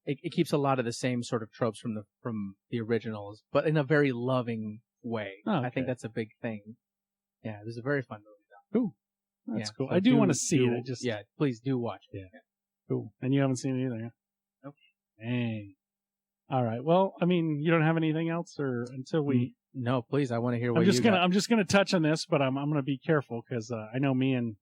it keeps a lot of the same sort of tropes from the originals, but in a very loving way. Oh, okay. I think that's a big thing. Yeah, it was a very fun movie though. Cool. That's cool. So I do want to see it. I just please do watch it. Yeah. Cool. And you haven't seen it either, huh? Nope. Dang. All right. Well, I mean, you don't have anything else, or until we. No, please. I want to hear what I'm just gonna touch on this, but I'm gonna be careful because I know me and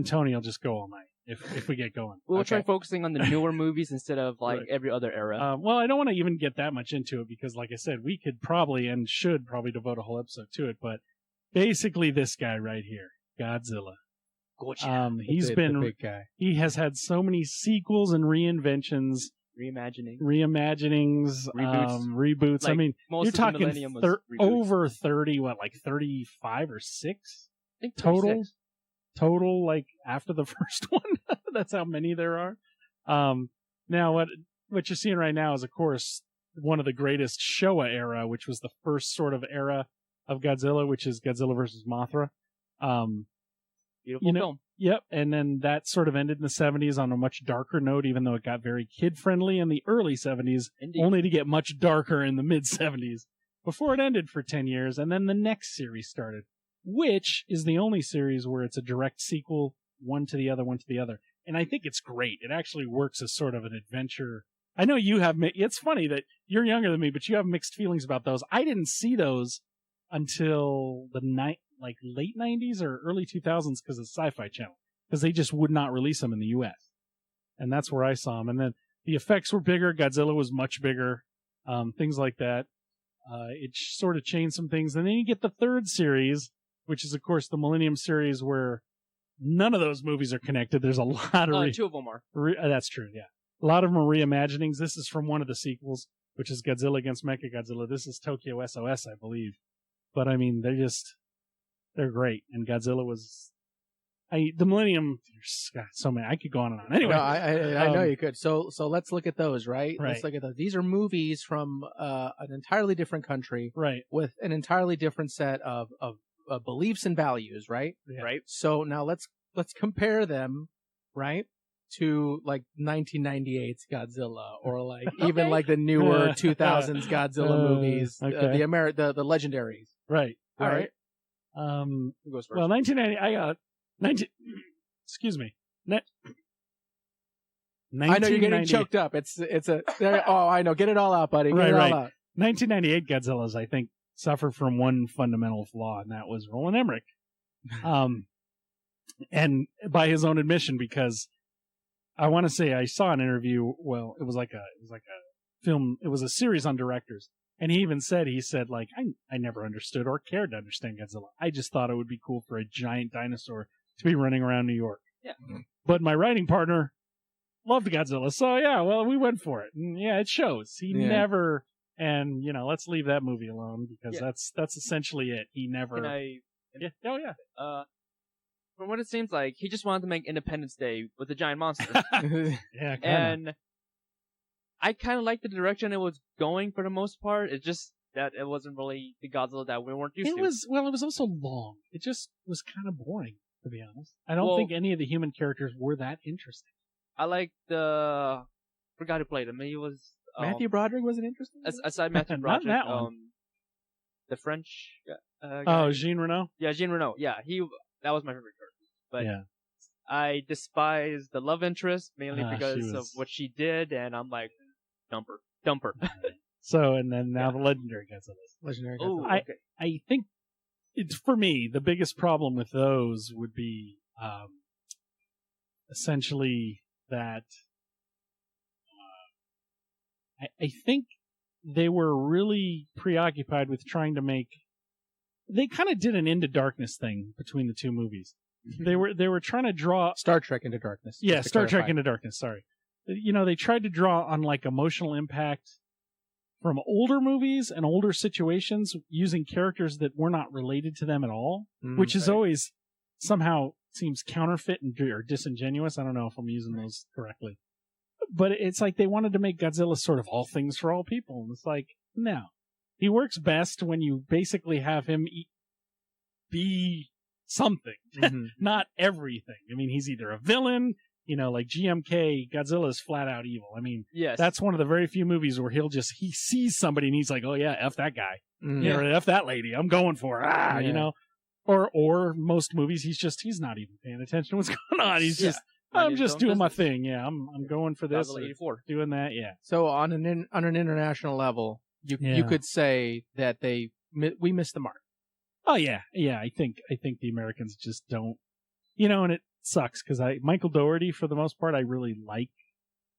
Tony will just go all night if we get going. We'll try focusing on the newer movies instead of like every other era. Well, I don't want to even get that much into it because, like I said, we could probably and should probably devote a whole episode to it. But basically, this guy right here, Godzilla. He's been the big guy. He has had so many sequels and reinventions, reimaginings, reboots. Like, I mean, you're talking over 30, like 35 or 6 I think total. 36. Total, like after the first one. That's how many there are. Now what you're seeing right now is, of course, one of the greatest Showa era, which was the first sort of era of Godzilla, which is Godzilla versus Mothra. Beautiful film. Yep, and then that sort of ended in the 70s on a much darker note, even though it got very kid-friendly in the early 70s, Indeed. only to get much darker in the mid-70s, before it ended for 10 years, and then the next series started, which is the only series where it's a direct sequel, one to the other. And I think it's great. It actually works as sort of an adventure. I know you have, it's funny that you're younger than me, but you have mixed feelings about those. I didn't see those until the late 90s or early 2000s because of Sci-Fi Channel, because they just would not release them in the U.S. And that's where I saw them. And then the effects were bigger. Godzilla was much bigger. Things like that. It sort of changed some things. And then you get the third series, which is, of course, the Millennium series, where none of those movies are connected. There's a lot of... 2 of them are. That's true, yeah. A lot of them are reimaginings. This is from one of the sequels, which is Godzilla against Mechagodzilla. This is Tokyo SOS, I believe. But, I mean, they're great. And Godzilla was... the Millennium... There's so many. I could go on and on. Anyway. No, I know you could. So let's look at those, right? Right. Let's look at those. These are movies from an entirely different country. Right. With an entirely different set of beliefs and values, right? Yeah. Right. So now let's compare them, right, to like 1998's Godzilla, or like even like the newer 2000s Godzilla movies, okay. the legendaries. Right. All right. Who goes first? Well, 1990. Excuse me. I know you're getting choked up. I know. Get it all out, buddy. Get it all out. 1998 Godzilla's, I think, suffered from one fundamental flaw, and that was Roland Emmerich. And by his own admission, because I want to say I saw an interview. Well, it was like a film. It was a series on directors, and he said like I never understood or cared to understand Godzilla. I just thought it would be cool for a giant dinosaur to be running around New York. Yeah. But my writing partner loved Godzilla, so yeah, well, we went for it. And yeah, it shows. He never. And let's leave that movie alone because that's essentially it. He never. Can I? Yeah. Oh yeah. From what it seems like, he just wanted to make Independence Day with a giant monster. Yeah. Kinda. And I kind of liked the direction it was going for the most part. It's just that it wasn't really the Godzilla that we weren't used to. It was also long. It just was kind of boring, to be honest. I don't think any of the human characters were that interesting. I like forgot who played him. He was Matthew Broderick wasn't interesting. Aside Matthew Broderick, not that one. The French guy. Oh, Jean Reno. Yeah, Jean Reno. Yeah, that was my favorite character. But I despise the love interest mainly because of what she did, and I'm like, dumper. So, and then now the legendary Godzilla. Legendary Godzilla. I think it's for me, the biggest problem with those would be essentially that I think they were really preoccupied with trying to make. They kind of did an Into Darkness thing between the two movies. They were trying to draw Star Trek Into Darkness. Yeah, Star Trek Into Darkness. Sorry, they tried to draw on like emotional impact from older movies and older situations using characters that were not related to them at all, which is always somehow seems counterfeit or disingenuous. I don't know if I'm using those correctly. But it's like they wanted to make Godzilla sort of all things for all people. And it's like, no. He works best when you basically have him be something, not everything. I mean, he's either a villain, like GMK, Godzilla's flat out evil. I mean, that's one of the very few movies where he sees somebody and he's like, oh yeah, F that guy. Or F that lady. I'm going for her. Or most movies, he's not even paying attention to what's going on. He's just, I'm just doing my thing. Yeah, I'm going for this. 84. Doing that. Yeah. So on an international level, you could say that we missed the mark. Oh yeah. I think the Americans just don't, and it sucks because Michael Dougherty, for the most part, I really like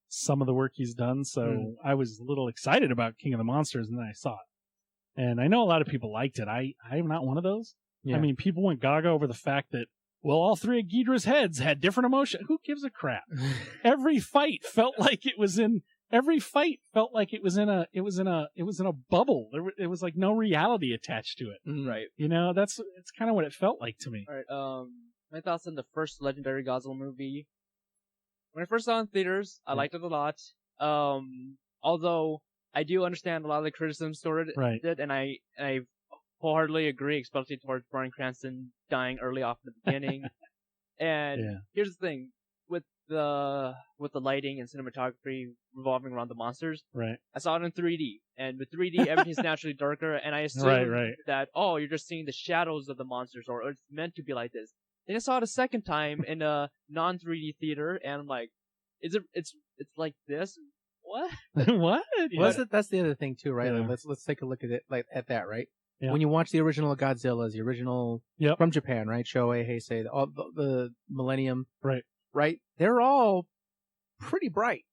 some of the work he's done. So I was a little excited about King of the Monsters, and then I saw it, and I know a lot of people liked it. I'm not one of those. Yeah. I mean, people went gaga over the fact that, well, all three of Ghidra's heads had different emotion. Who gives a crap? Every fight felt like it was in a bubble. It was like no reality attached to it. Right. It's kind of what it felt like to me. All right. My thoughts on the first legendary Godzilla movie. When I first saw it in theaters, I liked it a lot. Although I do understand a lot of the criticisms toward it, and I wholeheartedly agree, especially towards Bryan Cranston dying early off in the beginning. And here's the thing. With the lighting and cinematography revolving around the monsters, I saw it in 3D, and with 3D everything's naturally darker, and I assumed that you're just seeing the shadows of the monsters, or it's meant to be like this. Then I saw it a second time in a non 3D theater, and I'm like, it's like this? What? What? Well, that's the other thing too, right? Yeah. Like, let's take a look at it at that, right? Yeah. When you watch the original Godzilla's, the original from Japan, right? Shoei, Heisei, all the Millennium, right? They're all pretty bright,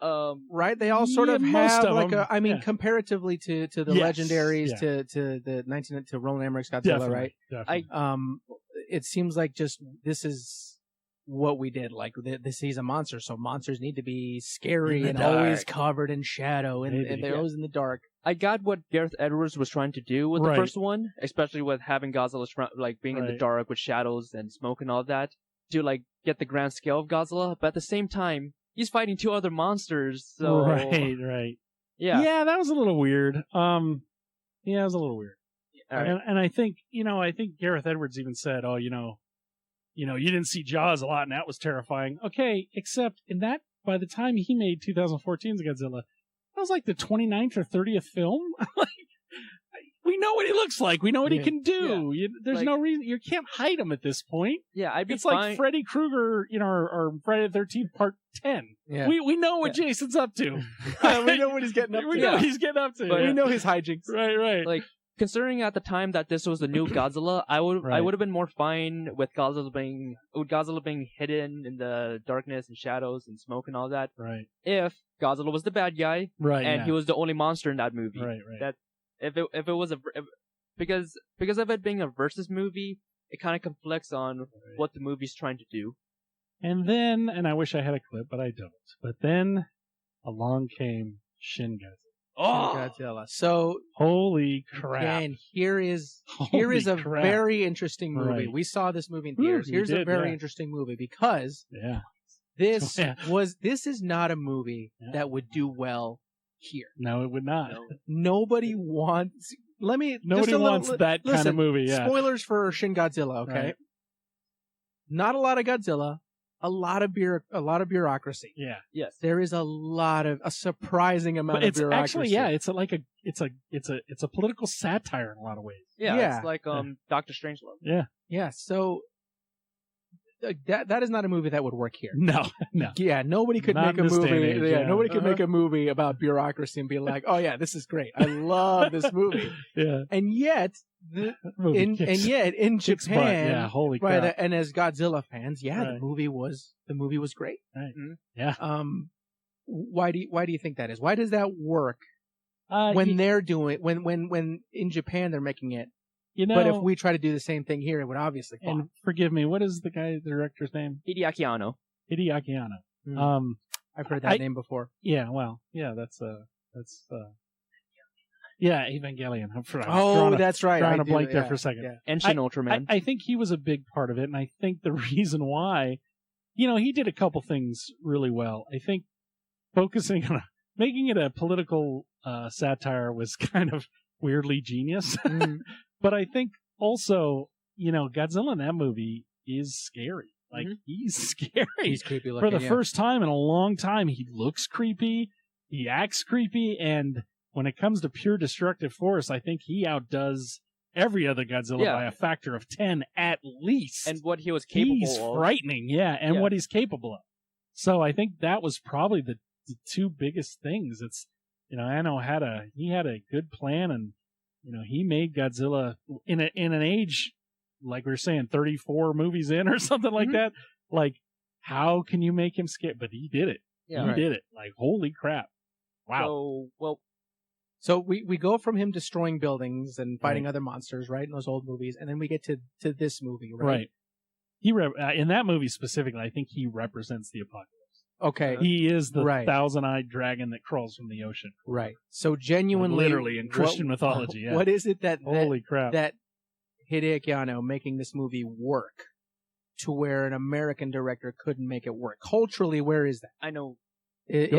right? They all sort of have comparatively to the legendaries, to the to Roland Emmerich's Godzilla, right? Definitely. It seems like just this is what we did. Like he's a monster, so monsters need to be scary and always covered in shadow, and they're always in the dark. I got what Gareth Edwards was trying to do with the first one, especially with having Godzilla being in the dark with shadows and smoke and all that, to get the grand scale of Godzilla. But at the same time, he's fighting two other monsters. So yeah, that was a little weird. It was a little weird. And I think Gareth Edwards even said, "Oh, you didn't see Jaws a lot, and that was terrifying." Okay, except in that, by the time he made 2014's Godzilla, that was like the 29th or 30th film. We know what he looks like. We know what he can do. Yeah. There's no reason. You can't hide him at this point. Yeah, it's like Freddy Krueger, or Friday the 13th Part 10. Yeah. We know what Jason's up to. We know what he's getting up to. We know what he's getting up to. But we know his hijinks. Right. Considering at the time that this was the new Godzilla, I would have been more fine with Godzilla being hidden in the darkness and shadows and smoke and all that. Right. If Godzilla was the bad guy, and he was the only monster in that movie. Right. That if it was because of it being a versus movie, it kind of conflicts on what the movie's trying to do. And then, and I wish I had a clip, but I don't. But then along came Shin Godzilla. Godzilla. So holy crap! And here is a very interesting movie. Right. We saw this movie in theaters. Here's a very interesting movie because this is not a movie that would do well here. No, it would not. No. Nobody wants. Nobody wants that kind of movie. Yeah. Spoilers for Shin Godzilla. Okay. Right. Not a lot of Godzilla. A lot of bureaucracy. Yeah. Yes. There is a surprising amount of bureaucracy. Actually, it's a political satire in a lot of ways. Yeah. It's like Dr. Strangelove. Yeah. Yeah. So that is not a movie that would work here. No. Yeah. Nobody could make a movie. Nobody could make a movie about bureaucracy and be like, "Oh yeah, this is great. I love this movie." Yeah. And yet Movie kicks- in kicks butt. Japan, Yeah, holy crap. right? And as Godzilla fans, yeah, Right. the movie was great. Right. Mhm. Yeah. Why do you think that is? Why does that work when he- they're doing when in Japan they're making it? you know, But if we try to do the same thing here, it would obviously flop. and forgive me, what is the director's name? Hideaki Anno. Hideaki Anno. Mm. I've heard that name before. Yeah, well, yeah, that's yeah, Evangelion. That's right. Drawing I a do, blank there yeah, for a second. yeah. And Shin Ultraman. I think he was a big part of it, and I think the reason why, he did a couple things really well. I think focusing on making it a political satire was kind of weirdly genius. Mm. But I think also, Godzilla in that movie is scary. Like, he's scary. He's creepy looking. For the first time in a long time, he looks creepy, he acts creepy, and when it comes to pure destructive force, I think he outdoes every other Godzilla by a factor of 10 at least. And what he was capable he's of. frightening, and what he's capable of. So I think that was probably the two biggest things. It's, Anno had a good plan, and he made Godzilla in an age, like we were saying, 34 movies in or something like that. Like, how can you make him scary? But he did it. Yeah. He did it. Like, holy crap! Wow. So we go from him destroying buildings and fighting other monsters, right, in those old movies, and then we get to this movie, right? Right. He in that movie specifically, I think he represents the apocalypse. Okay. He is the thousand-eyed dragon that crawls from the ocean. Right. So genuinely, Like, literally in Christian mythology. Yeah. What is it that holy crap that Hideaki Anno making this movie work to where an American director couldn't make it work culturally? Where is that? I know. It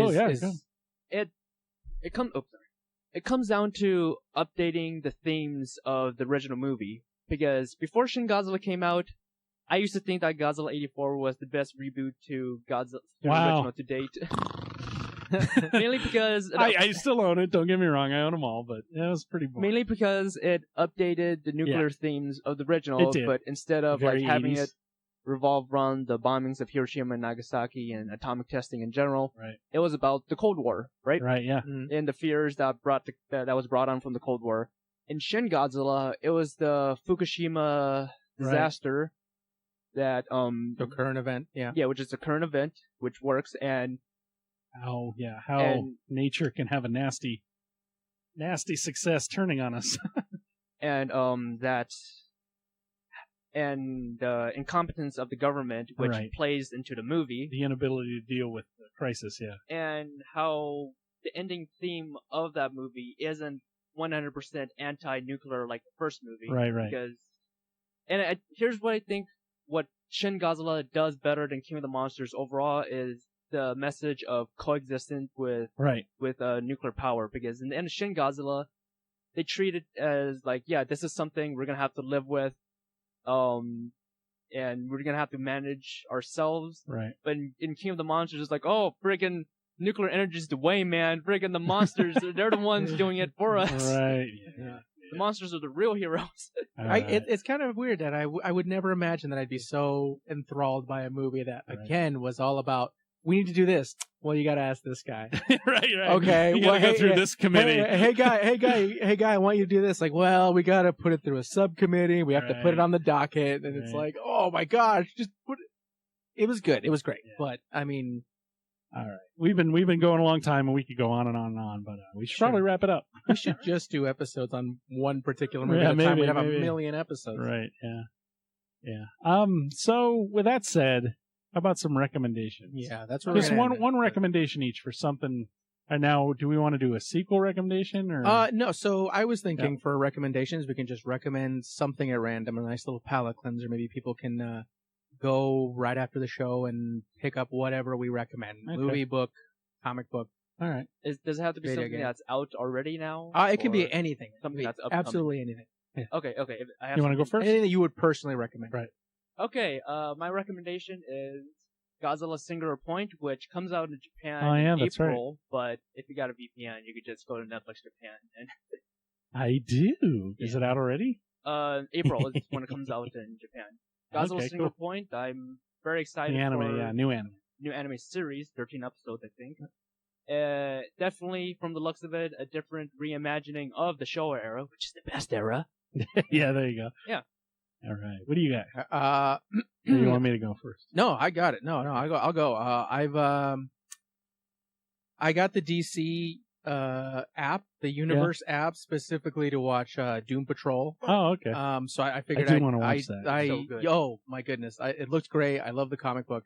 comes down to updating the themes of the original movie. Because before Shin Godzilla came out, I used to think that Godzilla 84 was the best reboot to Godzilla original to date. Mainly because I still own it. Don't get me wrong, I own them all, but it was pretty boring. Mainly because it updated the nuclear themes of the original, it did. But instead of Very having 80s. it revolve around the bombings of Hiroshima and Nagasaki and atomic testing in general, it was about the Cold War, right? Right, yeah. And the fears that was brought on from the Cold War. In Shin Godzilla, it was the Fukushima disaster that the current event, which is the current event, which works, and how nature can have a nasty success turning on us. And the incompetence of the government, which plays into the movie. The inability to deal with the crisis, And how the ending theme of that movie isn't 100% anti-nuclear like the first movie. Right. Here's what I think what Shin Godzilla does better than King of the Monsters overall is the message of coexistence with nuclear power. Because in the end of Shin Godzilla, they treat it as like, this is something we're gonna have to live with, and we're gonna have to manage ourselves. Right. But in King of the Monsters, it's like, oh, friggin' nuclear energy's the way, man. Friggin' the monsters, they're the ones doing it for us. Right. Yeah. The monsters are the real heroes. It's kind of weird that I would never imagine that I'd be so enthralled by a movie that again was all about, we need to do this. Well, you got to ask this guy. right. Okay. You got to go through this committee. Hey, guy, I want you to do this. Like, well, we got to put it through a subcommittee. We have to put it on the docket. And it's like, oh my gosh, just put it. It was good. It was great. Yeah. But I mean, all right. We've been going a long time, and we could go on and on and on, but we should probably wrap it up. We should just do episodes on one particular movie at a time. We'd have a million episodes. Right. Yeah. So with that said, how about some recommendations? Yeah, that's what just one recommendation each for something. And now, do we want to do a sequel recommendation or? No. So I was thinking for recommendations, we can just recommend something at random, a nice little palate cleanser. Maybe people can go right after the show and pick up whatever we recommend. Okay. Movie, book, comic book. All right. Does it have to be something that's out already now? It can be anything. Something that's upcoming. Absolutely anything. Yeah. Okay. You want to go first? Anything that you would personally recommend. Right. Okay. My recommendation is Godzilla Singular Point, which comes out in Japan in April. But if you got a VPN, you could just go to Netflix Japan. And I do. Is it out already? April is when it comes out in Japan. Godzilla Singular Point, I'm very excited for. New anime. New anime series, 13 episodes, I think. Definitely, from the looks of it, a different reimagining of the Showa era, which is the best era. Yeah, there you go. Yeah. All right. What do you got? Or you want me to go first? No, I got it. No, I'll go. I got the DC app, the Universe app, specifically to watch Doom Patrol. Oh, okay. So I figured I do want to watch that. So good. Oh my goodness, it looked great. I love the comic book,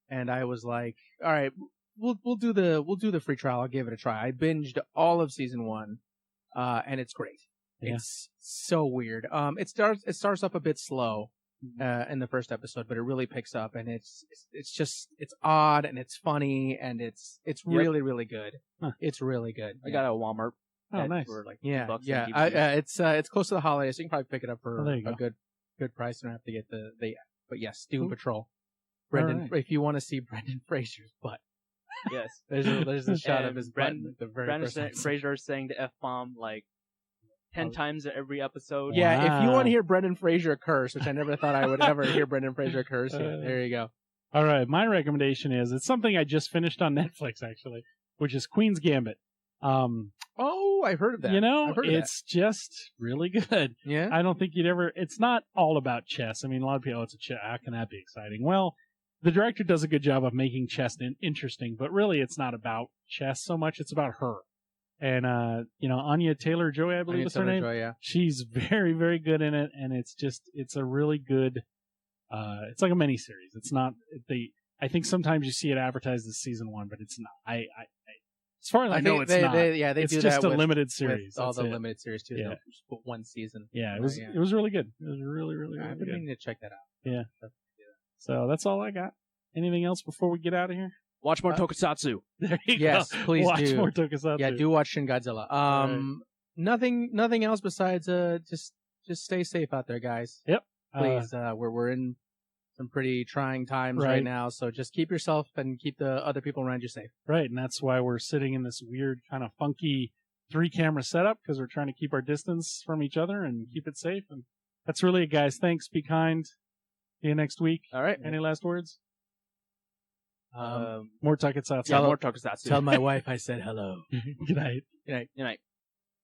and I was like, all right, we'll do the free trial. I'll give it a try. I binged all of season 1, and it's great. Yeah. It's so weird. It starts off a bit slow in the first episode, but it really picks up, and it's odd and it's funny and it's really really good. Huh. It's really good. I got it at Walmart. Oh, nice. For like Yeah, $2 yeah. on DVD. It's close to the holidays, so you can probably pick it up for Oh, there you a go. good price. You don't have to get the but yes, Doom Cool. Patrol. Brendan, right. if you want to see Brendan Fraser's butt, Yes. there's a shot of And his butt at the very Brandon first episode. Fraser saying the F-bomb like 10 times every episode. Yeah, if you Wow. want to hear Brendan Fraser curse, which I never thought I would ever hear Brendan Fraser curse, there you go. All right. My recommendation is it's something I just finished on Netflix actually, which is Queen's Gambit. Oh, I've heard of that. You know, I've heard of it's just really good. Yeah. I don't think you'd ever. It's not all about chess. I mean, a lot of people, it's a chess. How can that be exciting? Well, the director does a good job of making chess interesting, but really, it's not about chess so much. It's about her. And Anya Taylor-Joy, I believe is her name. Taylor-Joy, yeah. She's very, very good in it, and it's a really good. It's like a miniseries. It's not I think sometimes you see it advertised as season 1, but it's not. As far as I know, it's not. They it's do just that a with, limited series. with all That's the it. limited series too. Yeah. They'll just put one season. Yeah, it was really good. It was really, really, I've really been good. meaning to check that out. Yeah. So that's all I got. Anything else before we get out of here? Watch more Tokusatsu. There you Yes, go. please Watch do. more Tokusatsu. Yeah, do watch Shin Godzilla. Nothing else besides just stay safe out there, guys. Yep. Please, we're in some pretty trying times right now, so just keep yourself and keep the other people around you safe. Right, and that's why we're sitting in this weird kind of funky 3-camera setup, because we're trying to keep our distance from each other and keep it safe. And that's really it, guys. Thanks. Be kind. See you next week. All right. Any last words? Um, More Tokusatsu. Yeah, more Tokusatsu. Tell my wife I said hello. Good night. Good night. Good night.